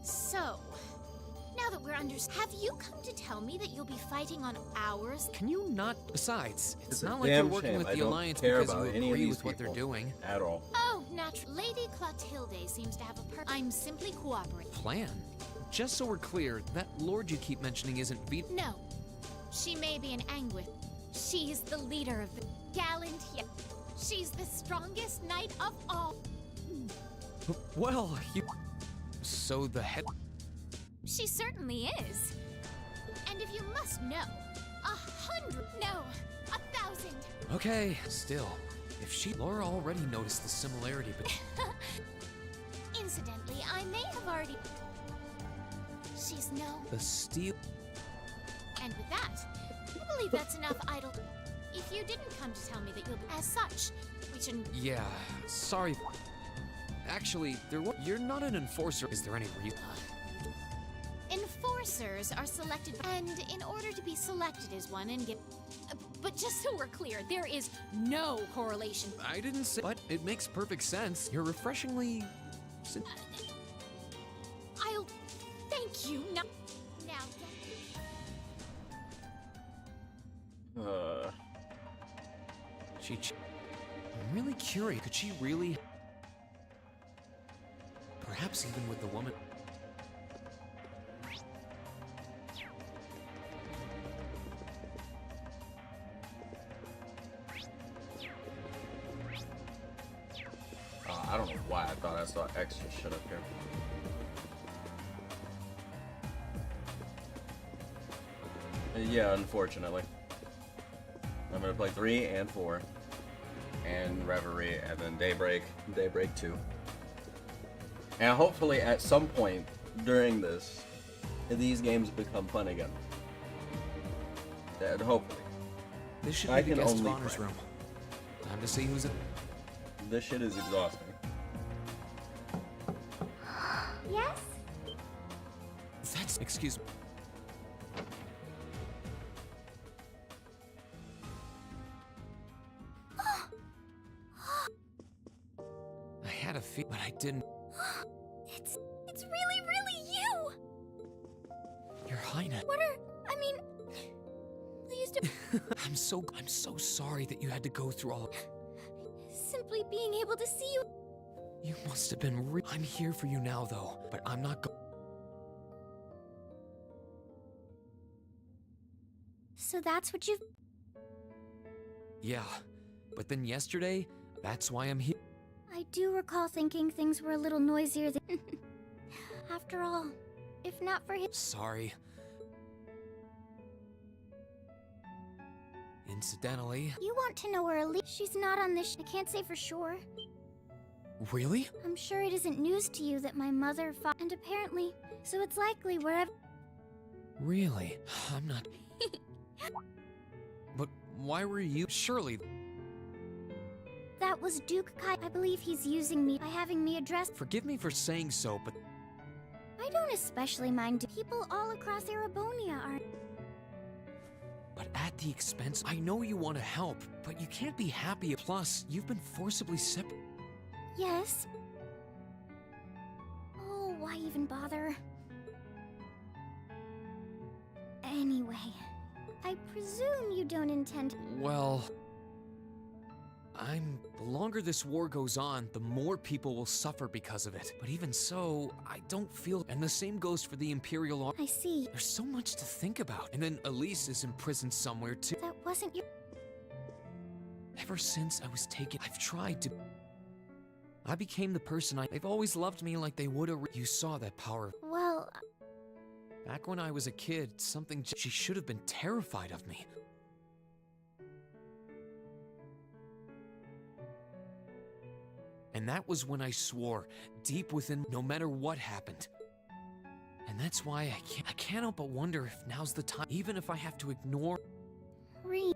So, now that we're have you come to tell me that you'll be fighting on ours? Can you not? Besides, it's not a like you're damn working shame. with I the don't Alliance care because about you any of agree these with what they're people doing. at all. Oh, natural. Lady Clotilde seems to have a I'm simply cooperating. Plan? Just so we're clear, that lord you keep mentioning isn't No. She may be an Anguith. She's the leader of the gallant yet. She's the strongest knight of all. Well, you. So the head. She certainly is. And if you must know, 100, no, 1,000. Okay, still, if Laura already noticed the similarity between. Incidentally, I may have already. She's no. The steel. And with that, I believe that's enough idle. If you didn't come to tell me that you'll be as such, we shouldn't. Yeah, sorry. Actually, you're not an enforcer. Is there any reason? Enforcers are selected, and in order to be selected as one and get. But just so we're clear, there is no correlation. I didn't say. But it makes perfect sense. You're refreshingly. I'll thank you. Now I'm really curious. Could she really? Perhaps even with the woman. I don't know why I thought I saw extra shit up here. Yeah, unfortunately. I'm gonna play 3 and 4. And Reverie, and then Daybreak 2. And hopefully at some point during this, these games become fun again. And hopefully. This should I be the can guest of only honor's pray. room. Time to see who's it. This shit is exhausting. Yes? That's. Excuse me. I had a feel, but I didn't. It's really you! Your Highness. I mean, please do. I'm so sorry that you had to go through all. Simply being able to see you. You must have been I'm here for you now, though, but I'm not So that's what you've. Yeah, but then yesterday, that's why I'm here. I do recall thinking things were a little noisier than. After all, if not for him. Sorry. Incidentally. You want to know where Elise? She's not on this. I can't say for sure. Really? I'm sure it isn't news to you that my mother fought, and apparently, so it's likely wherever. Really? I'm not. But why were you? Surely. That was Duke Kai. I believe he's using me by having me addressed. Forgive me for saying so, but I don't especially mind. People all across Erebonia are. But at the expense, I know you want to help, but you can't be happy. Plus, you've been forcibly separated. Yes. Oh, why even bother? Anyway, I presume you don't intend. Well, the longer this war goes on, the more people will suffer because of it. But even so, I don't feel. And the same goes for the Imperial Army. I see. There's so much to think about. And then Elise is imprisoned somewhere too. That wasn't your. Ever since I was taken, I've tried to. I became the person they've always loved me like they would. You saw that power. Well. Back when I was a kid, she should have been terrified of me. And that was when I swore, deep within, no matter what happened. And that's why I can't help but wonder if now's the time, even if I have to ignore. Reed.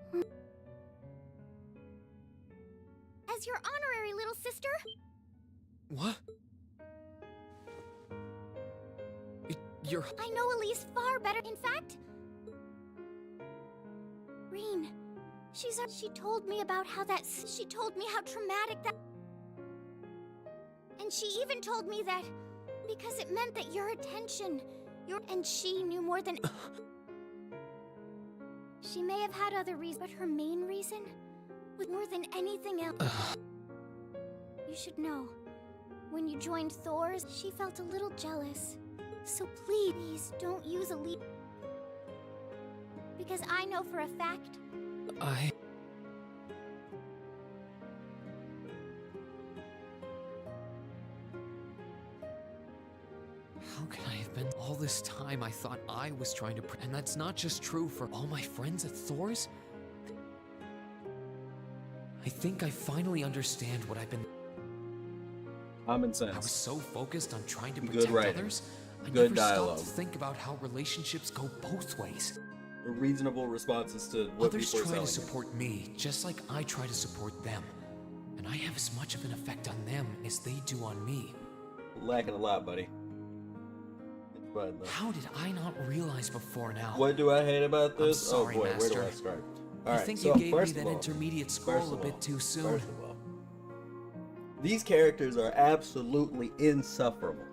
As your honorary little sister? What? You're. I know Elise far better. In fact, Reen, she told me about how she told me how traumatic that. And she even told me that because it meant that your attention, and she knew more than. She may have had other reasons, but her main reason was more than anything else. You should know, when you joined Thor's, she felt a little jealous. So please don't use a lead. Because I know for a fact. How can I have been? All this time I thought I was trying to. And that's not just true for all my friends at Thor's. I think I finally understand what I've been. Common sense. I was so focused on trying to protect others. I Good never dialogue. stopped to think about how relationships go both ways. Reasonable responses to what Others people are try to selling. support me, just like I try to support them. And I have as much of an effect on them as they do on me. Lacking a lot, buddy. But, How did I not realize before now? what do I hate about this? I'm sorry, oh boy, Master. where do I start? I Alright, think so you gave me first that of all- intermediate scroll a bit too soon. First of all, these characters are absolutely insufferable.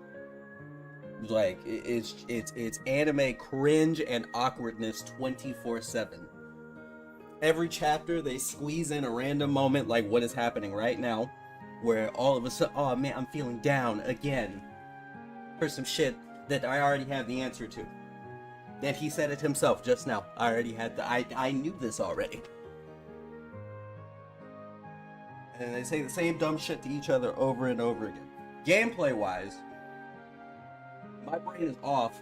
Like it's anime cringe and awkwardness 24/7. Every chapter they squeeze in a random moment like what is happening right now, where all of a sudden, oh man, I'm feeling down again for some shit that I already have the answer to. And he said it himself just now. I already had I knew this already. And they say the same dumb shit to each other over and over again. Gameplay wise, my brain is off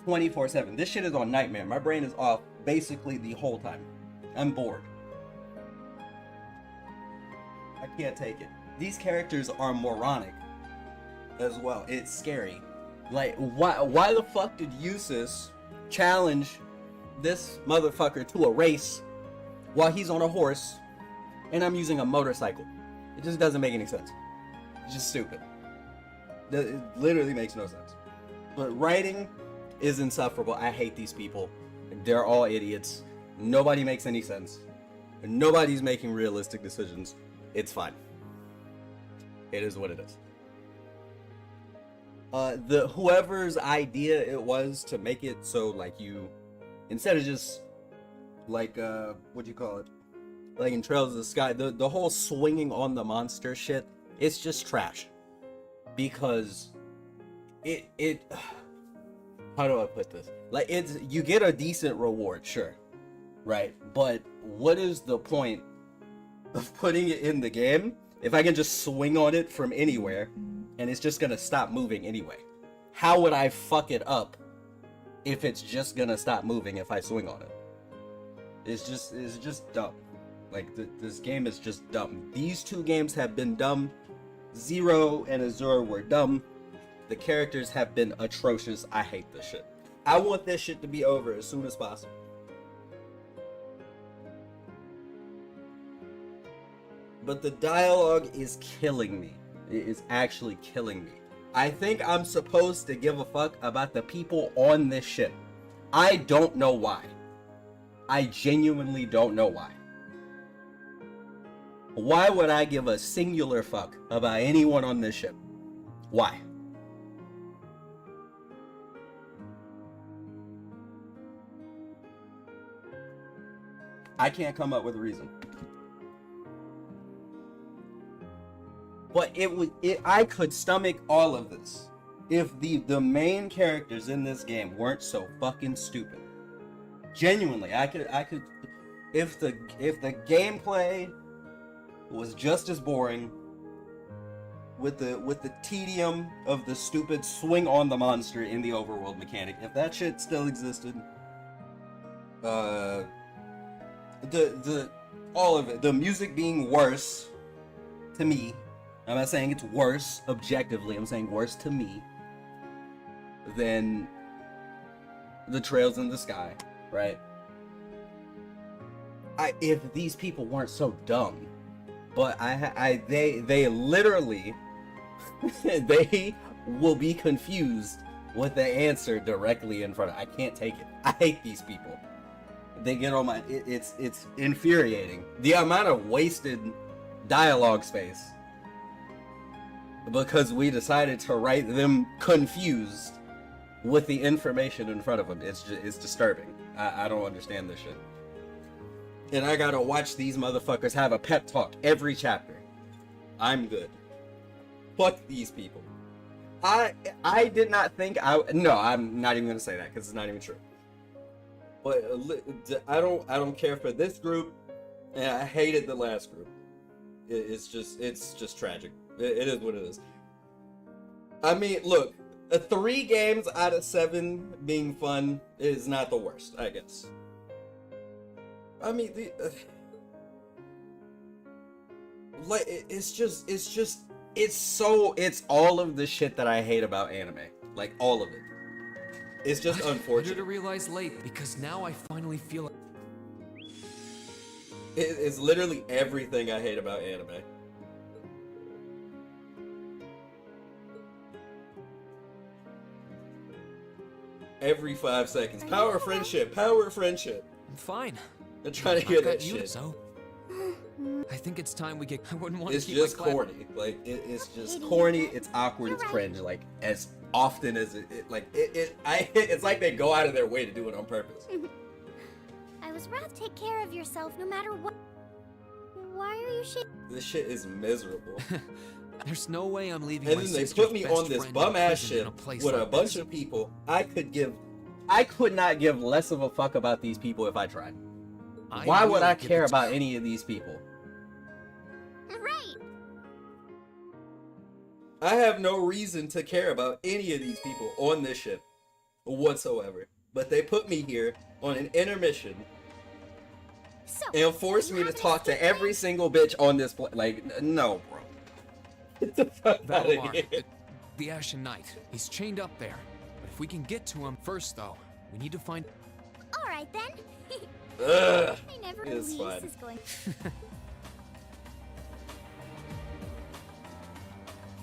24/7. This shit is on nightmare. My brain is off basically the whole time. I'm bored. I can't take it. These characters are moronic as well. It's scary. Like, why the fuck did Eustace challenge this motherfucker to a race while he's on a horse and I'm using a motorcycle? It just doesn't make any sense. It's just stupid. It literally makes no sense. But writing is insufferable. I hate these people. They're all idiots. Nobody makes any sense. Nobody's making realistic decisions. It's fine. It is what it is. Whoever's idea it was to make it so like you, instead of just like what do you call it? Like in Trails of the Sky, the whole swinging on the monster shit, it's just trash. Because it how do I put this? Like you get a decent reward, sure. Right? But what is the point of putting it in the game if I can just swing on it from anywhere and it's just gonna stop moving anyway? How would I fuck it up if it's just gonna stop moving if I swing on it? It's just dumb. Like this game is just dumb. These two games have been dumb Zero and Azure were dumb. The characters have been atrocious. I hate this shit. I want this shit to be over as soon as possible. But the dialogue is killing me. It is actually killing me. I think I'm supposed to give a fuck about the people on this ship. I don't know why. I genuinely don't know why. Why would I give a singular fuck about anyone on this ship? Why? I can't come up with a reason. But I could stomach all of this if the main characters in this game weren't so fucking stupid. Genuinely, I could if the gameplay was just as boring with the tedium of the stupid swing on the monster in the overworld mechanic, if that shit still existed, all of it, the music being worse to me. I'm not saying it's worse objectively, I'm saying worse to me than the Trails in the Sky, right? If these people weren't so dumb, but they literally they will be confused with the answer directly in front of. I can't take it. I hate these people. They get on my. It's infuriating. The amount of wasted dialogue space because we decided to write them confused with the information in front of them. It's disturbing. I don't understand this shit. And I gotta watch these motherfuckers have a pep talk every chapter. I'm good. Fuck these people. I did not think no, I'm not even gonna say that because it's not even true. But I don't care for this group, and I hated the last group. It's just tragic. It is what it is. I mean, look, 3 games out of 7 being fun is not the worst, I guess. I mean, like it's all of the shit that I hate about anime, like all of it. It's just unfortunate. To realize late because now I finally feel it. It's literally everything I hate about anime. Every 5 seconds. Power friendship. Power friendship. I'm fine. I'm trying to hear that shit. So. I think it's time we get. I wouldn't want It's to keep just my corny. Like it's just corny. It's awkward. It's cringe. Like as often as it's like they go out of their way to do it on purpose. I was rather take care of yourself no matter what. Why are you shaking? This shit is miserable. There's no way I'm leaving. And my then they sister's put me best on this friend bum in ass prison in ship a place with a like bunch this. of people. I could not give less of a fuck about these people if I tried. Why would I care about any of these people? Right. I have no reason to care about any of these people on this ship whatsoever. But they put me here on an intermission and forced me to talk to every single bitch on this like, no, bro. Get the fuck out of Valimar, here. the Ashen Knight. He's chained up there. But if we can get to him first, though, we need to find. All right then. Ugh, I never it's believe fine. this is going.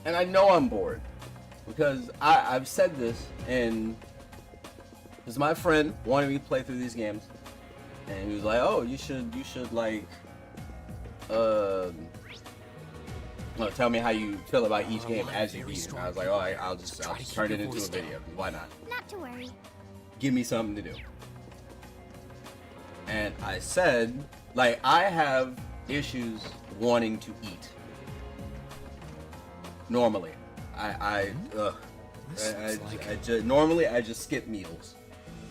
And I know I'm bored because I've said this, and because my friend wanted me to play through these games, and he was like, "Oh, you should like, tell me how you feel about each game as you beat it." And I was like, "Oh, I'll just turn it into a video. Why not? Not to worry. Give me something to do." And I said, like, I have issues wanting to eat. Normally, normally I just skip meals,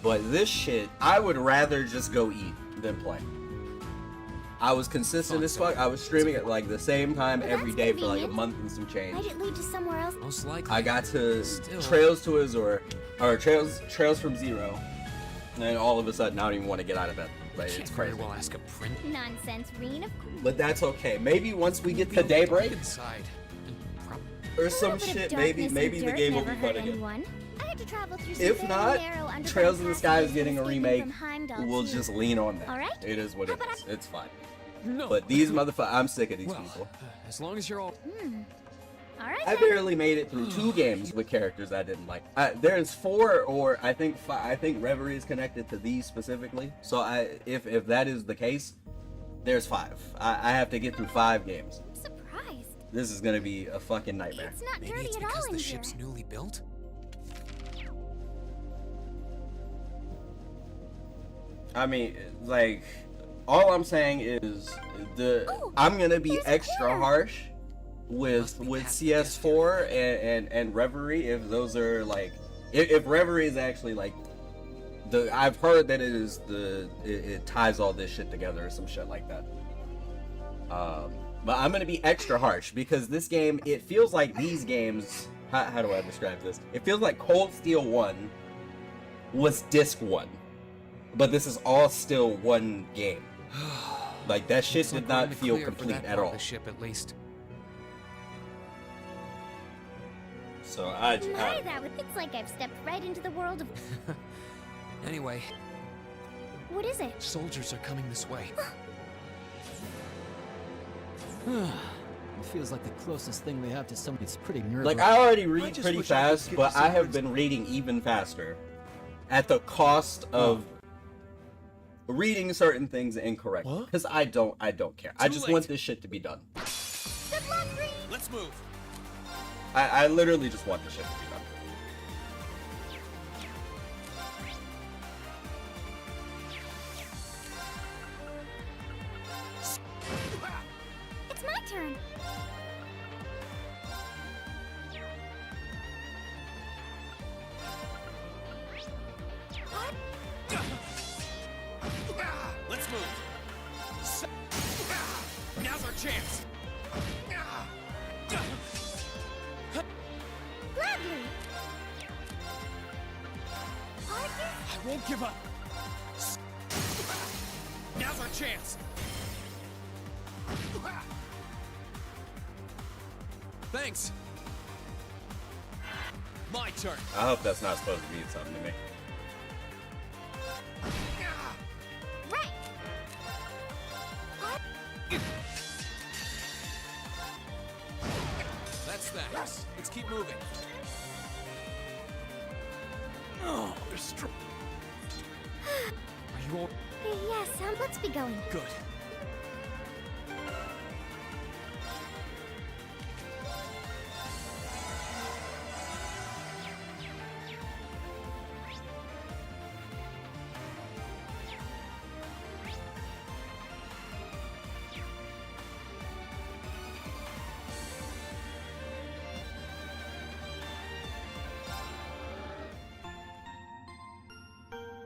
but this shit, I would rather just go eat than play. I was consistent as fuck. I was streaming at like the same time every day for like a month and some change. Might it lead to somewhere else? Most likely. I got to Trails to Azure, or Trails from Zero, and all of a sudden I don't even want to get out of bed. Like, it's crazy. We'll ask a print. Nonsense, Reen. Of course. But that's okay. Maybe once we get to Daybreak, or some shit, maybe the game will be fun again. If not, Trails in the Sky is getting a remake. We'll just lean on that. Alright? It is what it is. It's fine. No. But these motherfuckers, I'm sick of these people. As long as you're all. Alright. I barely made it through 2 games with characters I didn't like. There's 4, or I think 5. I think Reverie is connected to these specifically. So if that is the case, there's 5. I have to get through 5 games. I'm surprised. This is gonna be a fucking nightmare. It's not Maybe dirty it's at because all the in ship's here. newly built. I mean, like, all I'm saying is I'm gonna be extra harsh with CS4 and Reverie if those are like if Reverie is actually like I've heard that it ties all this shit together or some shit like that. But I'm gonna be extra harsh because this game, it feels like these games. How do I describe this? It feels like Cold Steel 1 was disc 1. But this is all still one game. Like, that shit did not feel complete at all. The ship, at least. So It's like I've stepped right into the world of. Anyway. What is it? Soldiers are coming this way. It feels like the closest thing we have to something. It's pretty nerve. Like, I already read pretty fast, but I have been reading even faster. At the cost of reading certain things incorrectly. Because I don't care. I just want this shit to be done. Let's move. I literally just want this shit to be done. It's my turn. Let's move. Now's our chance. Gladly. I won't give up. Now's our chance. Thanks. My turn. I hope that's not supposed to mean something to me. Right. That's that. Let's keep moving. Oh, they're strong. Are you all Yes, let's be going. good?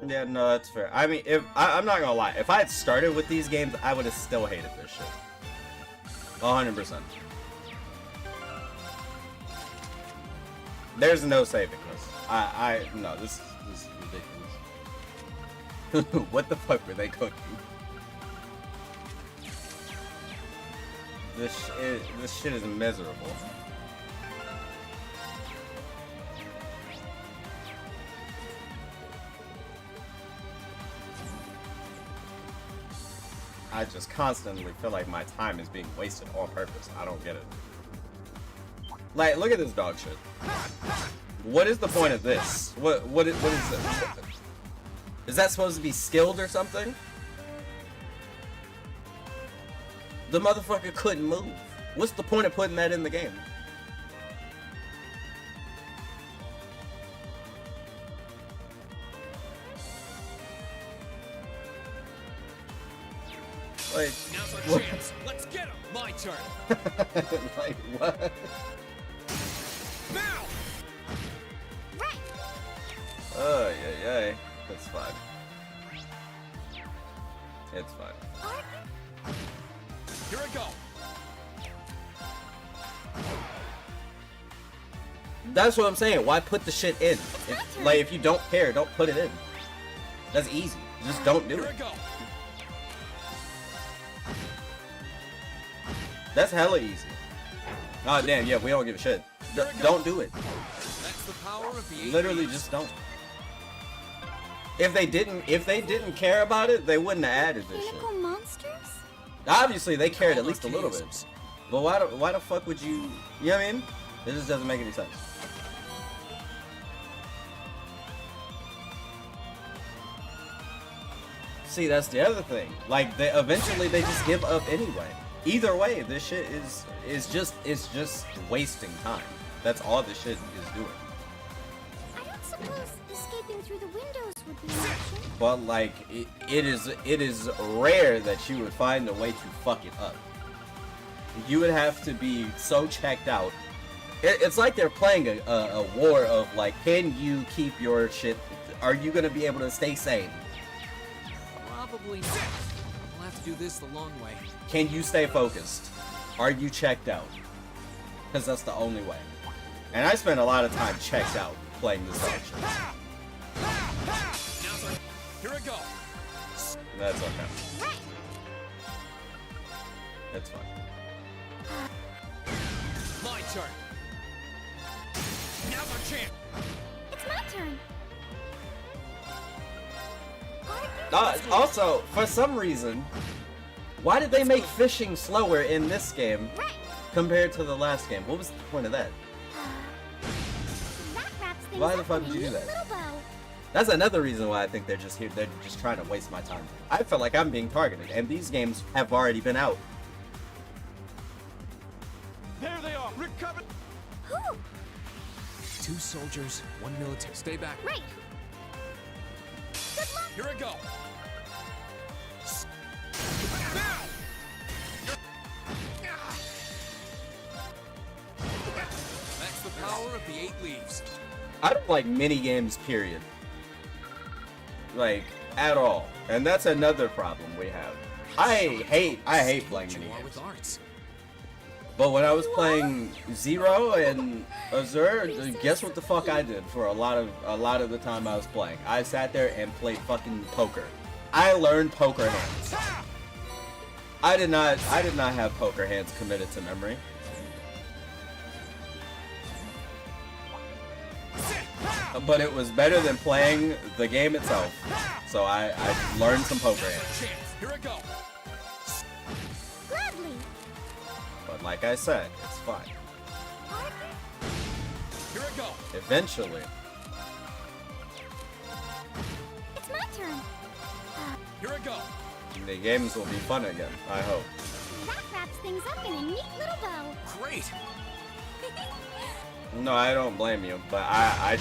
Yeah, no, that's fair. I mean, I'm not gonna lie, if I had started with these games, I would have still hated this shit. 100%. There's no saving this. No, this is ridiculous. What the fuck were they cooking? This shit is miserable. I just constantly feel like my time is being wasted on purpose. I don't get it. Like, look at this dog shit. What is the point of this? What is this? Is that supposed to be skilled or something? The motherfucker couldn't move. What's the point of putting that in the game? Like, Now's our what? chance. Let's get him. My turn. Like, what? Now. Right. Oh, yeah. That's fine. It's fine. Here I go. That's what I'm saying. Why put the shit in? If you don't care, don't put it in. That's easy. Just don't do Here it. I go. That's hella easy. Oh damn, yeah, we don't give a shit. don't do it. That's the power of the Literally, just don't. If they didn't care about it, they wouldn't have added this shit. Mechanical monsters? Obviously, they cared at least a little bit. But why the fuck would you? You know what I mean? This just doesn't make any sense. See, that's the other thing. Like, eventually they just give up anyway. Either way, this shit is just wasting time. That's all this shit is doing. I don't suppose escaping through the windows would be an option. But like, it is rare that you would find a way to fuck it up. You would have to be so checked out. It's like they're playing a war of like, can you keep your shit? Are you gonna be able to stay sane? Probably not. We'll have to do this the long way. Can you stay focused? Are you checked out? Because that's the only way. And I spent a lot of time checked out playing this option. Here I go. That's okay. That's fine. My turn. Now's our chance. It's my turn. Also, for some reason, why did they make fishing slower in this game compared to the last game? What was the point of that? Why the fuck did you do that? That's another reason why I think they're just here. They're just trying to waste my time. I feel like I'm being targeted, and these games have already been out. There they are. Recover. Who? 2 soldiers, 1 military. Stay back. Right. Good luck. Here I go. That's the power of the 8 leaves. I don't like mini games, period. Like, at all. And that's another problem we have. I hate playing mini games. But when I was playing Zero and Azure, guess what the fuck I did for a lot of the time I was playing? I sat there and played fucking poker. I learned poker hands. I did not have poker hands committed to memory. But it was better than playing the game itself. So I learned some poker hands. Here I go. Gladly. But like I said, it's fine. Here I go. Eventually. It's my turn. Here I go. The games will be fun again, I hope. That wraps things up in a neat little bow. Great. No, I don't blame you, but I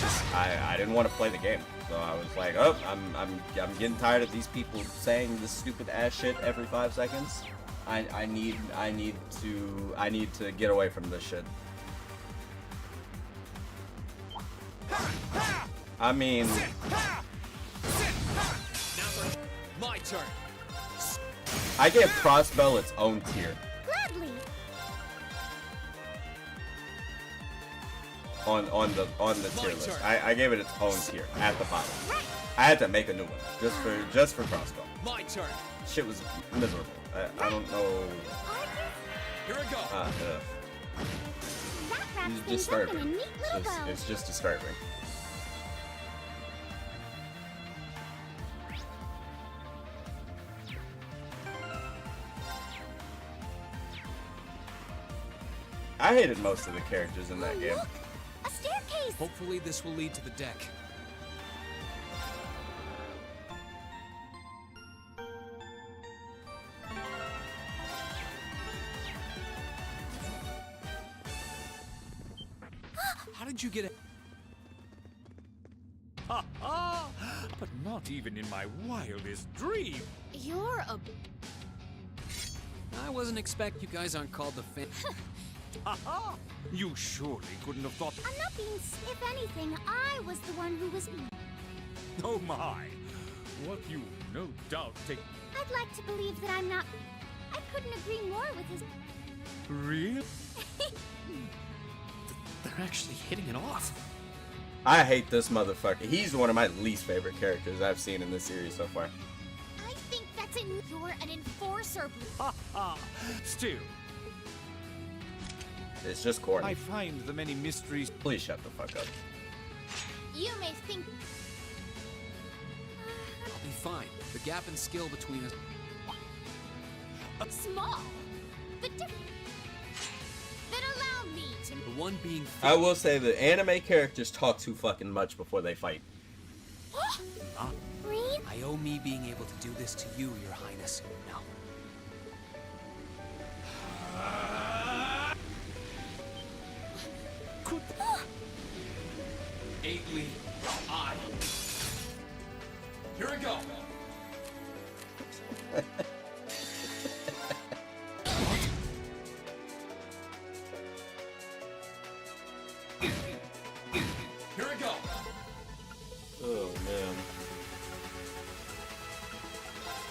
didn't want to play the game. So I was like, oh, I'm getting tired of these people saying this stupid ass shit every 5 seconds. I need to get away from this shit. I mean, my turn. I give Crossbell its own tier. Gladly. On the tier list. I gave it its own tier at the bottom. I had to make a new one just for Crossbell. My turn. Shit was miserable. I don't know. Here I go. It's disturbing. It's just disturbing. I hated most of the characters in that game. A staircase. Hopefully this will lead to the deck. How did you get it? Ha ha! But not even in my wildest dream. You're a... I wasn't expecting. You guys aren't called the fan. Ha ha! You surely couldn't have thought. I'm not being... If anything, I was the one who was... Oh my! What you no doubt take... I'd like to believe that I'm not... I couldn't agree more with his... Real? They're actually hitting it off. I hate this motherfucker. He's one of my least favorite characters I've seen in this series so far. I think that's You're an enforcer. Ha ha! Still. It's just corny. I find the many mysteries. Please shut the fuck up. You may think I'll be fine. The gap in skill between us. small. The difference. Then allow me to. The one being. I will say the anime characters talk too fucking much before they fight. I owe me being able to do this to you, Your Highness. Now. Eighthly, I. Here we go. Here we go. Oh man.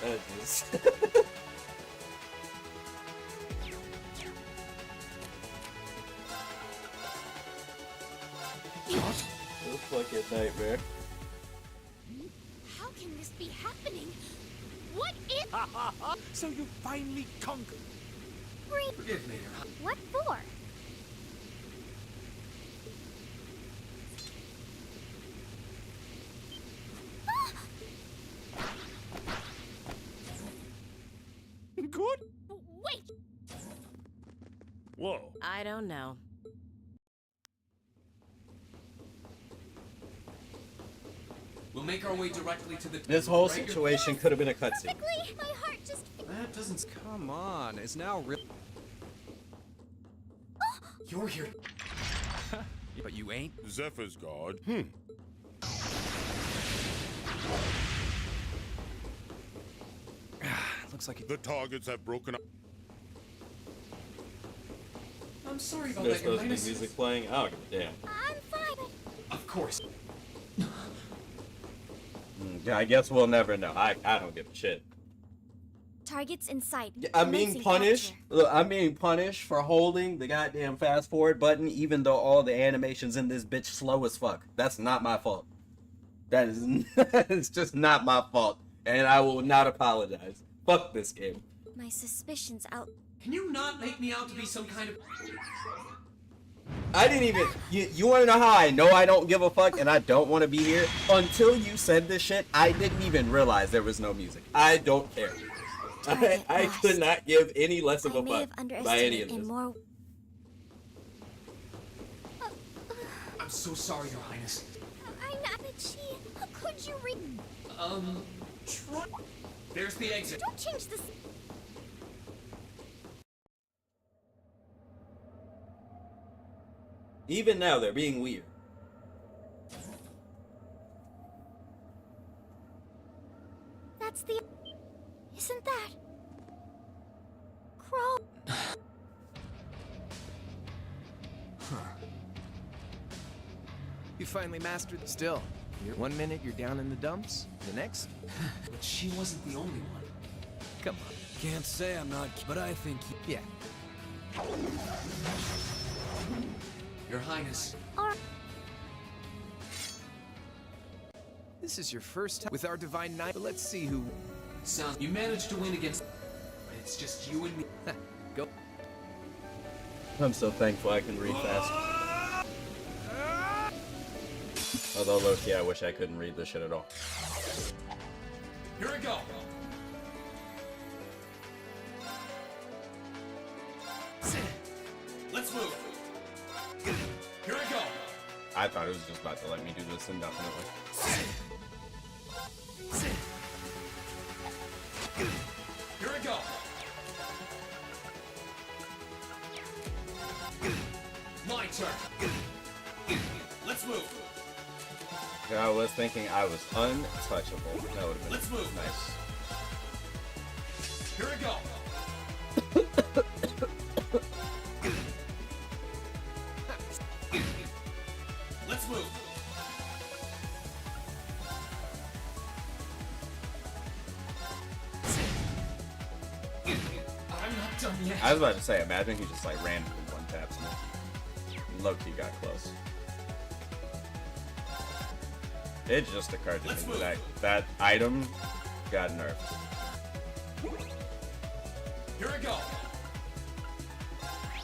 That is. Oh, fucking nightmare. How can this be happening? What is? So you finally conquered. Forgive me, Your Highness. What for? Good. Wait. Whoa. I don't know. We'll make our way directly to the. This whole situation could have been a cutscene. Perfectly. My heart just. That doesn't. Come on. It's now real. You're here. But you ain't. Zephyr's guard. Looks like The targets have broken up. I'm sorry about There's that, Your supposed to be Highness. music playing. Oh damn. I'm fine. Of course. Yeah, I guess we'll never know. I don't give a shit. Targets in sight. I'm being Commencing punished. capture. Look, I'm being punished for holding the goddamn fast forward button, even though all the animations in this bitch slow as fuck. That's not my fault. That is, it's just not my fault, and I will not apologize. Fuck this game. My suspicions out. Can you not make me out to be some kind of? I didn't even. You want to know how I know I don't give a fuck and I don't want to be here? Until you said this shit, I didn't even realize there was no music. I don't care. I could not give any less of a fuck by any of this. More... I'm so sorry, Your Highness. I'm not a chi. How could you read? Try. There's the exit. Don't change this. Even now, they're being weird. That's the. Isn't that? Crow. You finally mastered. Still, one minute you're down in the dumps, the next. But she wasn't the only one. Come on. Can't say I'm not, but I think Yeah. Your Highness. This is your first time with our divine knight. But let's see who. You managed to win against. It's just you and me. Go. I'm so thankful I can read fast. Although, low-key, I wish I couldn't read this shit at all. Here we go. Let's move. Here we go. I thought it was just about to let me do this indefinitely. Here we go. My turn. Let's move. I was thinking I was untouchable. That would have been Let's move. nice. Here we go. Let's move. I'm not done yet. I was about to say, imagine he just like randomly one taps me. Low-key got close. It just occurred to me that that item got nerfed. Here we go.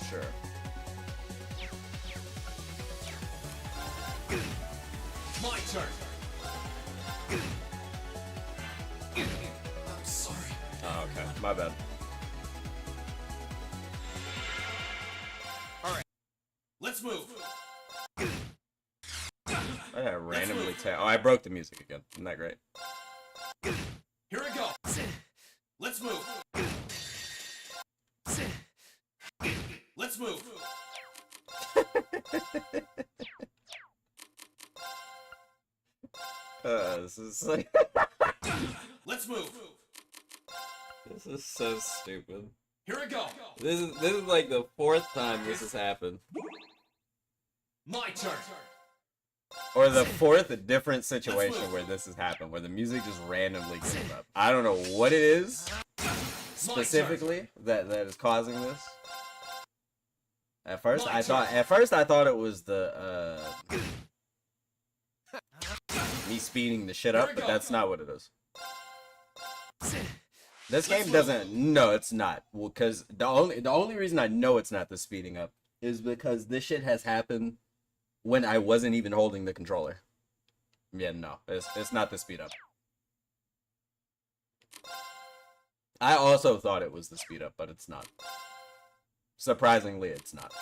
Sure. My turn. I'm sorry. Oh, okay. My bad. Alright. Let's move. I had randomly Oh, I broke the music again. Isn't that great? Here we go. Let's move. Let's move. This is like Let's move. this is so stupid. Here we go. This is like the 4th time this has happened. My turn. Or the 4th different situation where this has happened, where the music just randomly goes up. I don't know what it is specifically that is causing this. At first I thought it was the me speeding the shit up, but that's not what it is. This game doesn't. No, it's not. Well, because the only reason I know it's not the speeding up is because this shit has happened when I wasn't even holding the controller. Yeah, no, it's not the speed up. I also thought it was the speed up, but it's not. Surprisingly, it's not.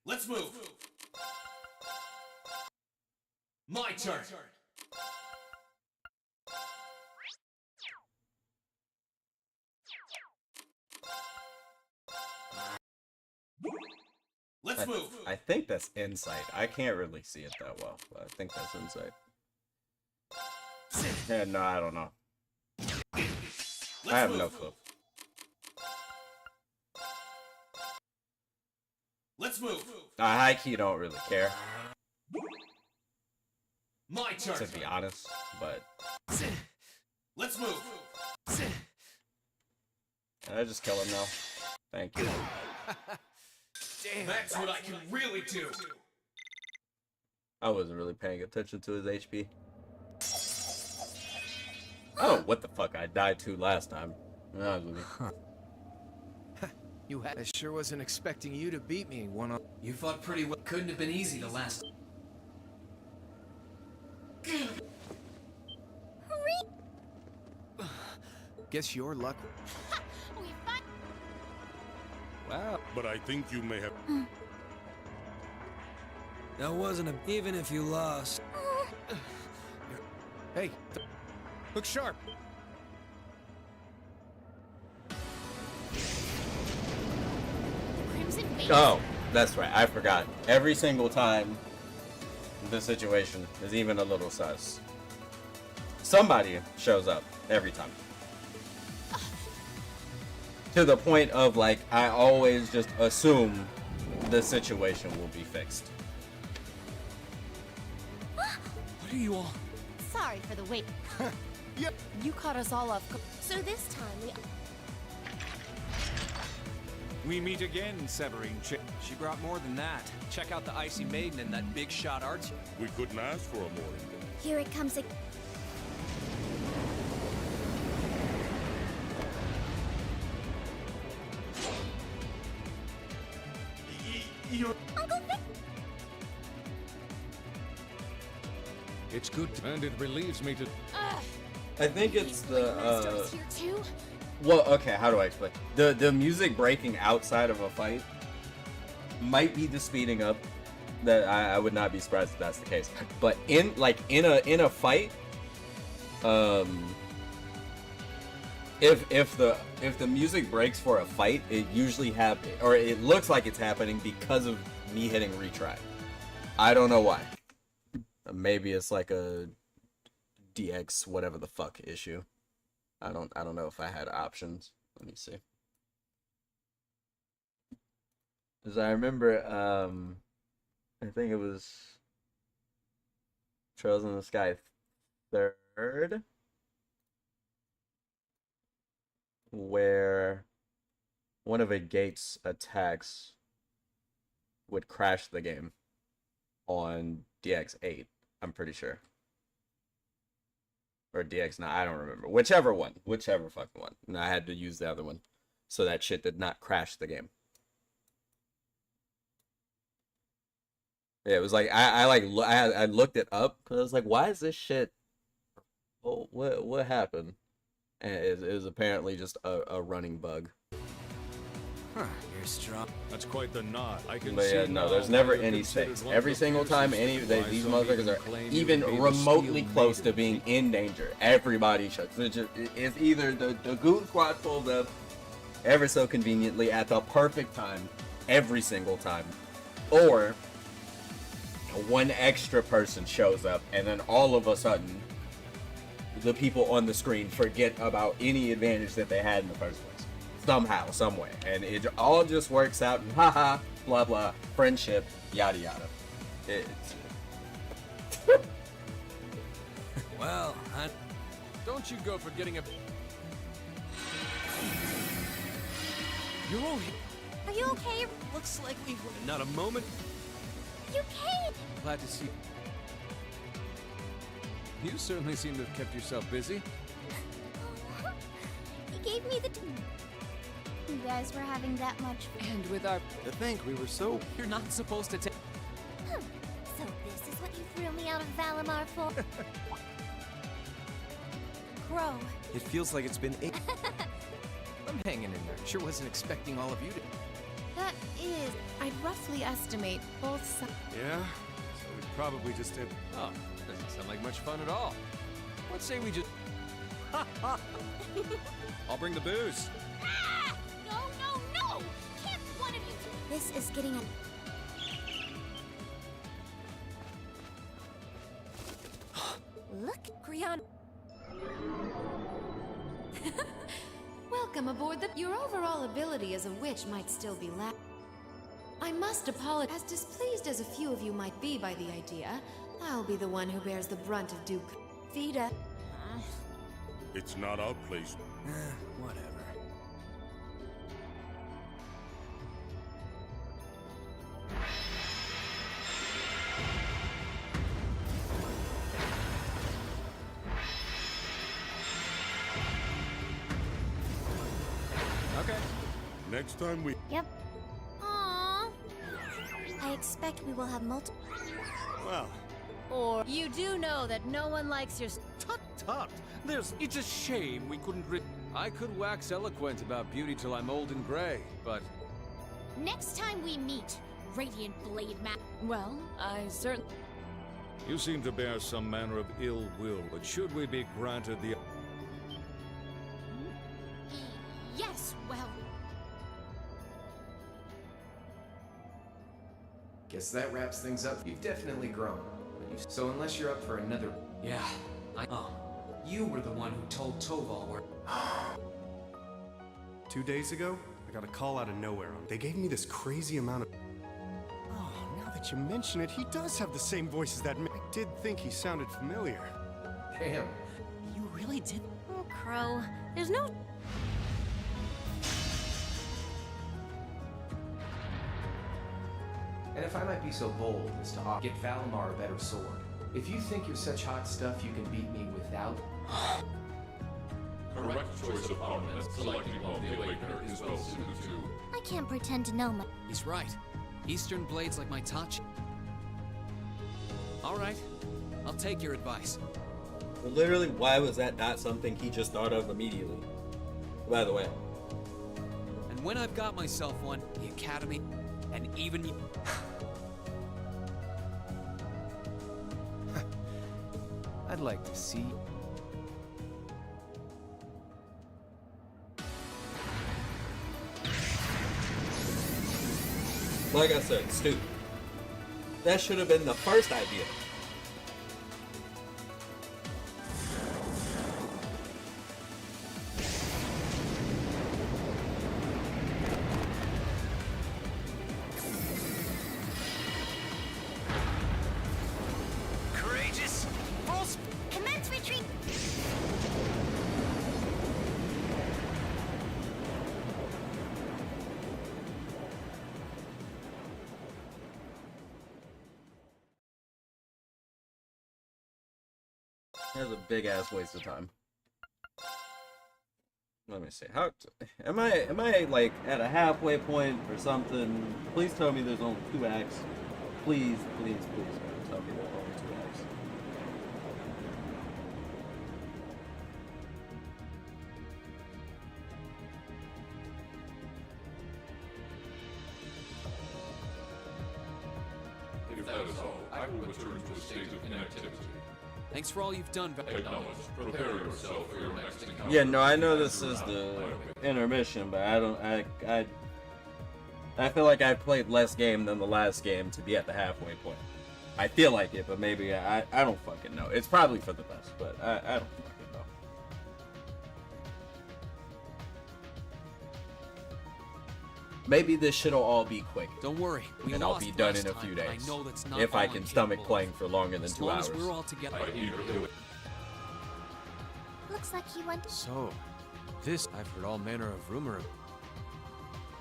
Let's move. My turn. Let's move. I think that's insight. I can't really see it that well, but I think that's insight. Yeah, no, I don't know. I have no clue. Let's move. I high key don't really care, My turn. to be honest, but Let's move. can I just kill him now? Thank you. Damn. That's what I can really do. I wasn't really paying attention to his HP. I don't know what the fuck I died to last time. To be honest with you. You had. I sure wasn't expecting you to beat me one on. You fought pretty well. Couldn't have been easy the last. Guess your luck. Wow. But I think you may have. That wasn't a. Even if you lost. Hey, look sharp. Crimson Wings. Oh, that's right. I forgot. Every single time the situation is even a little sus, somebody shows up every time. To the point of, like, I always just assume the situation will be fixed. What are you all? Sorry for the wait. Yep. You caught us all off. So this time We meet again, Severing Chick. She brought more than that. Check out the Icy Maiden and that big shot arts. We couldn't ask for a more. Here it comes again. Uncle Vic. It's good, and it relieves me to. I think it's the Master is here too. well, okay, how do I explain? The music breaking outside of a fight might be the speeding up. That I would not be surprised if that's the case. But in a fight, if the music breaks for a fight, it usually it looks like it's happening because of me hitting retry. I don't know why. Maybe it's like a DX whatever the fuck issue. I don't know if I had options. Let me see. Cause I remember I think it was Trails in the Sky 3rd, where one of Gates' attacks would crash the game on DX8, I'm pretty sure. Or DX9, I don't remember. Whichever fucking one. And I had to use the other one. So that shit did not crash the game. Yeah, it was like I looked it up because I was like, why is this shit? Oh, what happened? And it was apparently just a running bug. Huh, you're strong. That's quite the nod. I can But yeah, no, there's never any stakes. Every single time these motherfuckers are even remotely close to being in danger, everybody shuts. It's either the Goon Squad pulls up ever so conveniently at the perfect time, every single time, or one extra person shows up, and then all of a sudden, the people on the screen forget about any advantage that they had in the first place. Somehow, someway, and it all just works out, and haha, blah blah, friendship, yada yada. It's Well, Don't you go for getting a... you're all Are you okay? looks like we were not a moment. You okay? Glad to see. You certainly seem to have kept yourself busy. He gave me the. You guys were having that much. And with our... To think we were so... You're not supposed to take... So this is what you threw me out of Valimar for? Crow. It feels like it's been 8. I'm hanging in there. Sure wasn't expecting all of you to... That is, I'd roughly estimate both sides. Yeah? So we probably just did. Oh, doesn't sound like much fun at all. Let's say we just... I'll bring the booze. Ah! No, no, no! Can't one of you... This is getting a. Look, Grian. Welcome aboard the... Your overall ability as a witch might still be lacking. I must apologize. As displeased as a few of you might be by the idea, I'll be the one who bears the brunt of Duke. Vida. It's not our place. Whatever. Okay. Next time we... Yep. Aww. I expect we will have multiple. Well, Or you do know that no one likes your... Tut! It's a shame we couldn't I could wax eloquent about beauty till I'm old and gray, but... Next time we meet, Radiant Blade Man. Well, I certainly... you seem to bear some manner of ill will, but should we be granted the... Yes, well... Guess that wraps things up. You've definitely grown. So unless you're up for another... Yeah, you were the one who told Toval where... 2 days ago, I got a call out of nowhere. They gave me this crazy amount of... Oh, now that you mention it, he does have the same voice as that man. I did think he sounded familiar. Damn. You really did... Oh, Crow. There's no... And if I might be so bold as to get Valimar a better sword. If you think you're such hot stuff you can beat me without... Correct choice of armament selecting of the Awakener is well suited to. I can't pretend to know my. He's right. Eastern blades like my touch. All right, I'll take your advice. literally, why was that not something he just thought of immediately? By the way. And when I've got myself one, the Academy, and even you... I'd like to see... Like I said, stupid. That should have been the first idea. Courageous! Pulse! Commence retreat! That's a big ass waste of time. Let me see. How am I like at a halfway point or something? Please tell me there's only 2 acts. Please, please, please, man, tell me there are only 2 lives. If that is all, I will return to a state of inactivity. Thanks for all you've done, Acknowledge. Prepare yourself for your next encounter. Yeah, no, I know this is the intermission, but I feel like I played less game than the last game to be at the halfway point. I feel like it, but maybe I don't fucking know. It's probably for the best, but I don't fucking know. Maybe this shit'll all be quick. Don't worry, and I'll be done in a few days. I know that's not if I all can I'm stomach capable playing of. for longer than As 2 long hours. as we're all together. Looks like he went. So, this I've heard all manner of rumor.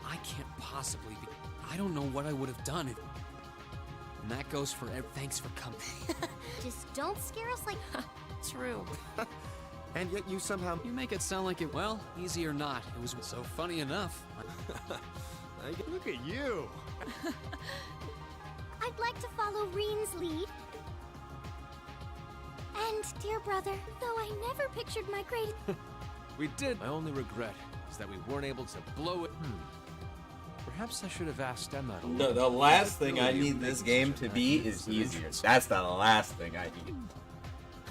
I can't possibly be. I don't know what I would have done if. And that goes for. Thanks for coming. Just don't scare us like. True. And yet you somehow. You make it sound like it. Well, easy or not, it was so funny enough. Look at you. I'd like to follow Reen's lead. And, dear brother, though I never pictured my great. We did. My only regret is that we weren't able to blow it. Perhaps I should have asked Emma. The last thing I need this game to be is easier. That's the last thing I need.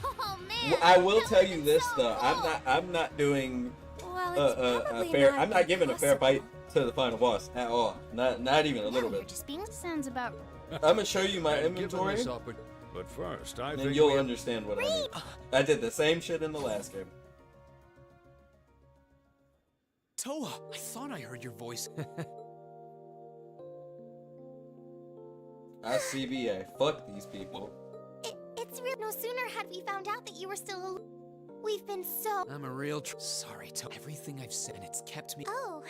Oh man! I will tell you this though. I'm not doing a fair. I'm not giving a fair fight to the final boss at all. Not even a little bit. Just being sounds about. I'm gonna show you my inventory, but first, I and think you'll understand what I mean. I did the same shit in the last game. Toa, I thought I heard your voice. CBA. Fuck these people. It's real. No sooner had we found out that you were still alive. We've been so. I'm a real. Sorry, Toa. Everything I've said, it's kept me. Oh,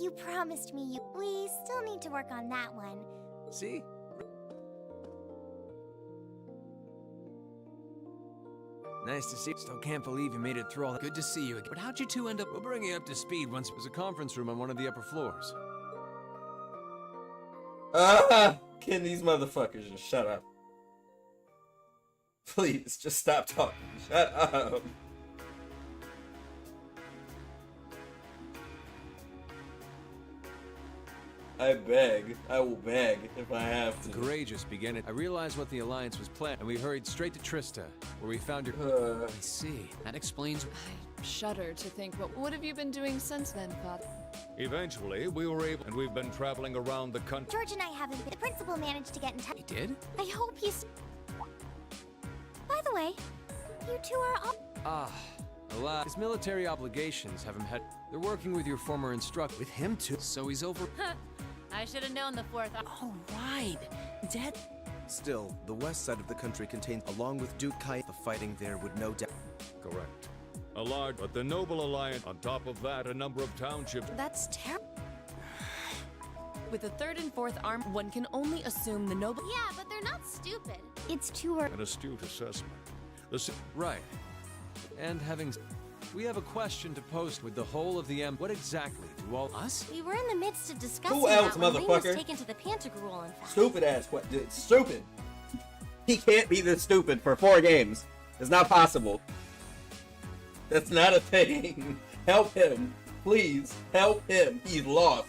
you promised me you. We still need to work on that one. See? Nice to see you. Still can't believe you made it through all that. Good to see you again. But how'd you two end up? We'll bring you up to speed once there's a conference room on one of the upper floors. Can these motherfuckers just shut up? Please, just stop talking. Shut up. I beg. I will beg if I have to. Courageous began it. I realized what the Alliance was planning, and we hurried straight to Trista, where we found your... I see. That explains... I shudder to think, but what have you been doing since then, Father? Eventually, we were able, and we've been traveling around the country. George and I haven't been. The principal managed to get in touch. He did? I hope he's... By the way, you two are all... Alas, his military obligations have him had... They're working with your former instructor. With him, too. So he's over... I should have known the fourth. Oh, right. Dead. Still, the west side of the country contains, along with Duke Kai, the fighting there would no doubt. Correct. A large, but the Noble Alliance. On top of that, a number of townships. That's terrible. With the third and fourth arm, one can only assume the noble. Yeah, but they're not stupid. It's too early. An astute assessment. Right. And having... We have a question to post with the whole of the What exactly do all... Us? We were in the midst of discussing Who else, that when Reen was motherfucker? taken to the Pantagruel, in fact. Stupid ass question. Stupid. He can't be this stupid for 4 games. It's not possible. That's not a thing. Help him. Please. Help him. He's lost.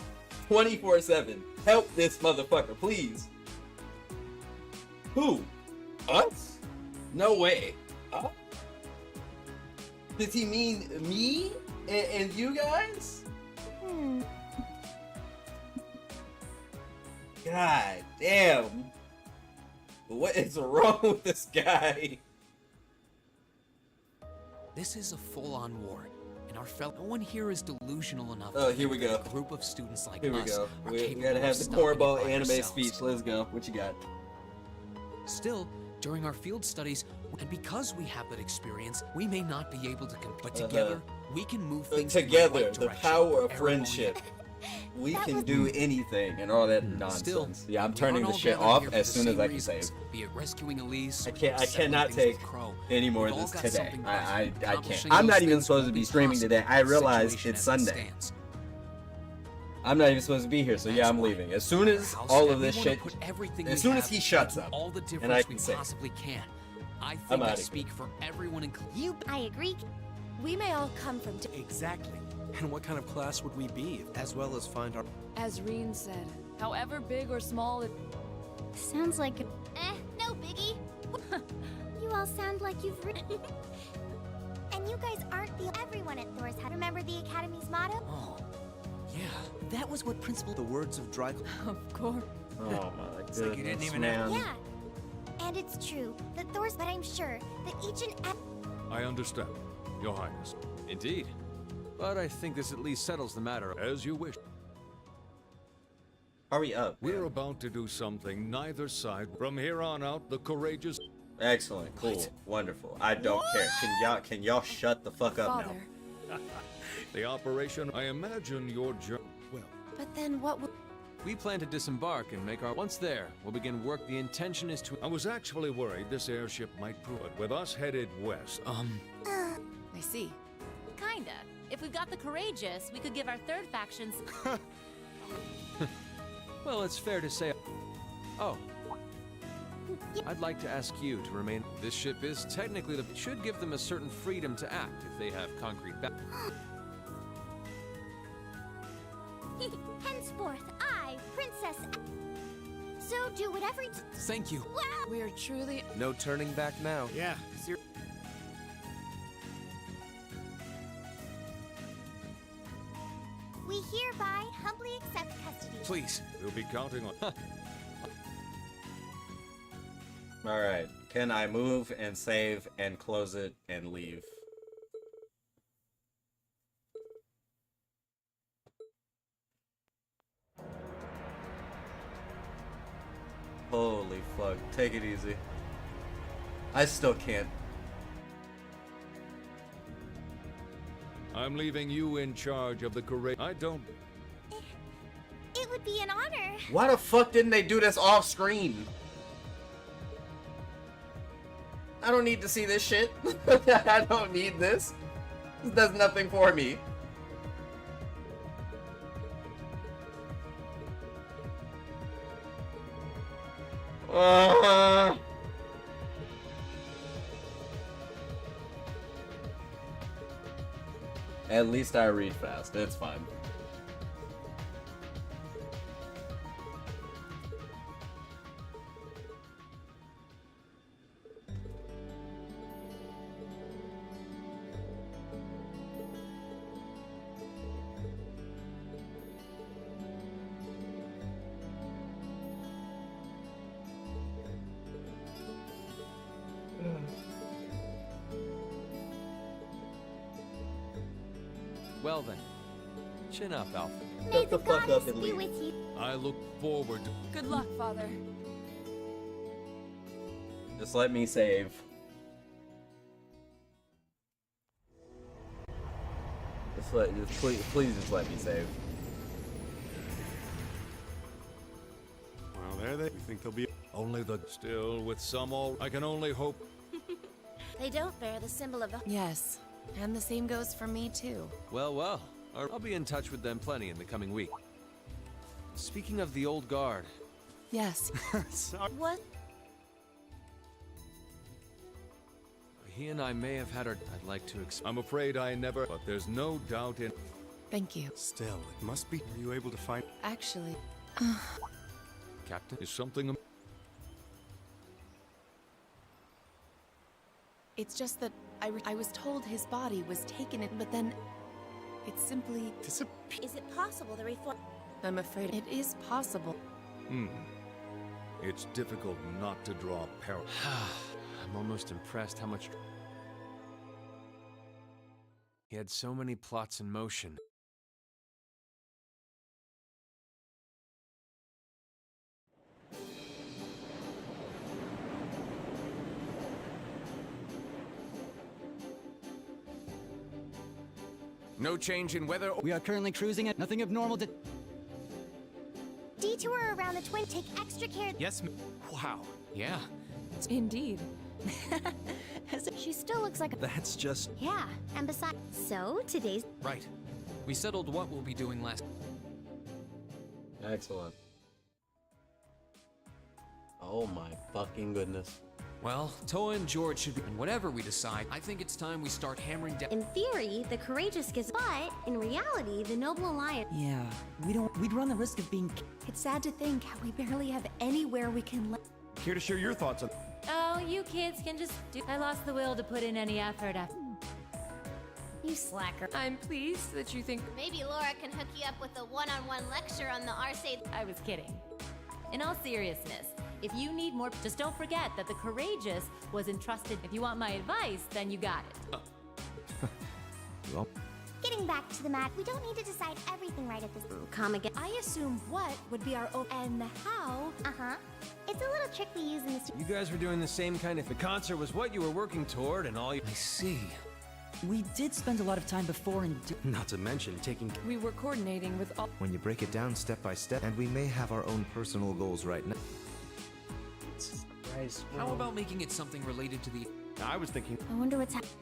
24/7. Help this motherfucker, please. Who? Us? No way. Does he mean me and you guys? God damn. What is wrong with this guy? This is a full-on war. And our fellow... No one here is delusional enough Oh, to here think we that go. a group of students like Here we us go. are We capable gotta of have the stopping it cornball by anime ourselves. speech. Let's go. What you got? Still, during our field studies, and because we have that experience, we may not be able to compete. But together, we can move things in the Together, right the direction. power of Everyone- friendship. We can do anything and all that nonsense. Still, yeah, I'm we turning aren't the all shit gathered off here for as the soon as same I can reasons, save. Be it rescuing Elise. I or cannot settling take things with Crow. any more of We've all this got today. something left. I can't. Accomplishing I'm those not even things supposed to won't be be streaming possible. today. I realize Situation it's as it Sunday. stands. I'm not even supposed to be here, so yeah, I'm leaving. As soon as all of this shit, as soon as he shuts up, all the difference and I we can say, possibly can. I I'm think I outta speak for everyone in I agree. We may all come from Exactly. And what kind of class would we be? As well as find our... As Reen said, however big or small it... Sounds like no biggie. You all sound like you've And you guys aren't the everyone at Thor's Hut. Remember the Academy's motto? Oh, yeah. That was what Principal... The words of Dry... Of course. oh my It's like you didn't goodness, even man. Yeah. And it's true that Thor's, but I'm sure that each and I understand, Your Highness. Indeed. But I think this at least settles the matter. As you wish. Hurry up. We're about to do something neither side. From here on out, the courageous... Excellent, cool, wonderful. I don't care. Can y'all shut the fuck up now? The operation, I imagine your journey... Well... But then what would... We plan to disembark and make our... Once there, we'll begin work. The intention is to... I was actually worried this airship might prove it. With us headed west... I see. Kinda. If we've got the courageous, we could give our third factions... Well, it's fair to say... Oh. I'd like to ask you to remain... This ship is technically the... Should give them a certain freedom to act if they have concrete back... henceforth, I, Princess... So do whatever... Thank you. Wow! We are truly... No turning back now. Yeah. We hereby humbly accept custody. Please. We'll be counting on... Alright, can I move and save and close it and leave? Holy fuck, take it easy. I still can't. I'm leaving you in charge of the courage. I don't... It would be an honor. Why the fuck didn't they do this off screen? I don't need to see this shit. I don't need this. This does nothing for me. At least I read fast. It's fine. Well then. Chin up, Alpha. May the goddess be with you. I look forward to... Good luck, Father. Just let me save. Please just let me save. Well, there they... You think they'll be... Only the... Still, with some all... I can only hope... They don't bear the symbol of the... Yes. And the same goes for me, too. Well, well. I'll be in touch with them plenty in the coming week. Speaking of the old guard... Yes. Sorry. What? He and I may have had our... I'd like to... I'm afraid I never... But there's no doubt in... Thank you. Still, it must be... Are you able to find... Actually... Captain, is something... It's just that I was told his body was taken, but then it's simply... Is it possible the reform... I'm afraid it is possible. It's difficult not to draw parallels. I'm almost impressed how much... He had so many plots in motion. No change in weather. We are currently cruising at nothing abnormal to... Detour around the twin. Take extra care. Yes, wow. Yeah. Indeed. She still looks like a... That's just... Yeah, and besides... So, today's... Right. We settled what we'll be doing last... Excellent. Oh my fucking goodness. Well, Toa and George should be. And whatever we decide, I think it's time we start hammering down. In theory, the courageous gets, but in reality, the Noble Alliance. Yeah, we'd run the risk of being. It's sad to think how we barely have anywhere we can live. Care to share your thoughts on? Oh, you kids can just do. I lost the will to put in any effort. You slacker. I'm pleased that you think. Maybe Laura can hook you up with a one-on-one lecture on the Arcade. I was kidding. In all seriousness, if you need more, just don't forget that the courageous was entrusted. If you want my advice, then you got it. Well, Getting back to the mat, we don't need to decide everything right at this. Come again. I assume what would be our and the how. It's a little trick we use in this. You guys were doing the same kind of. The concert was what you were working toward, and all you. I see. We did spend a lot of time before and. Not to mention taking. We were coordinating with all. When you break it down step by step, and we may have our own personal goals right now. How about making it something related to the. I was thinking. I wonder what's happening.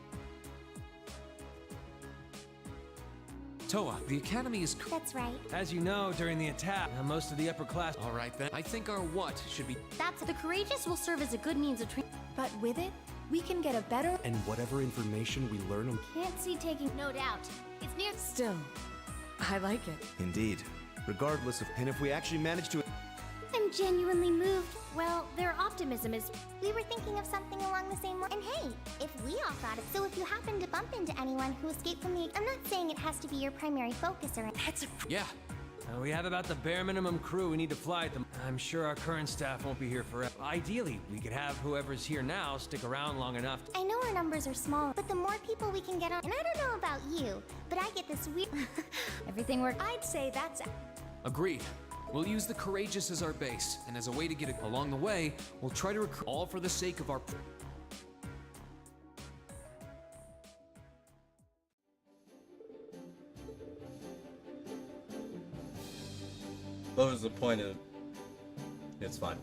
Toa, the Academy is. That's right. As you know, during the attack, most of the upper class. All right then. I think our what should be. That's the courageous will serve as a good means of training. But with it, we can get a better. And whatever information we learn on. Can't see taking. No doubt. It's near. Still, I like it. Indeed. Regardless of. And if we actually manage to. I'm genuinely moved. Well, their optimism is. We were thinking of something along the same line. And hey, if we all thought it, so if you happen to bump into anyone who escaped from the. I'm not saying it has to be your primary focus or. That's a. Yeah. We have about the bare minimum crew we need to fly at them. I'm sure our current staff won't be here forever. Ideally, we could have whoever's here now stick around long enough. I know our numbers are small, but the more people we can get on. And I don't know about you, but I get this weird. Everything worked. I'd say that's. Agreed. We'll use the courageous as our base, and as a way to get it along the way, we'll try to recruit all for the sake of our. What was the point of? It's fine.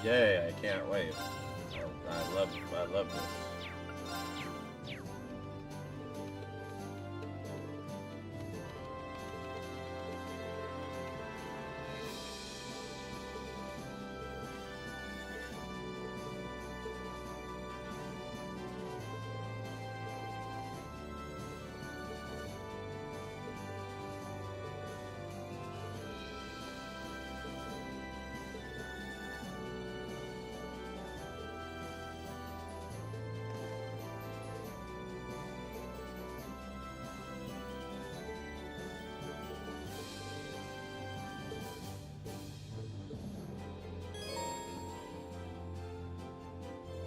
Yay, I can't wait. I love this.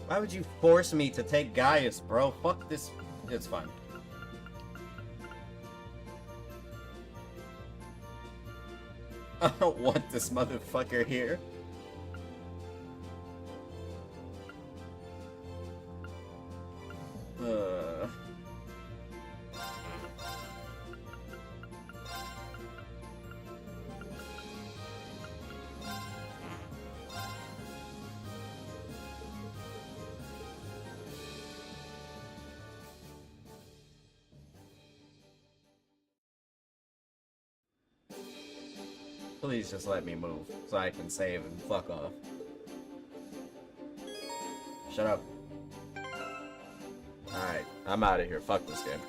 Why would you force me to take Gaius, bro? Fuck this. It's fine. I don't want this motherfucker here. Please just let me move so I can save and fuck off. Shut up. Alright, I'm out of here. Fuck this game.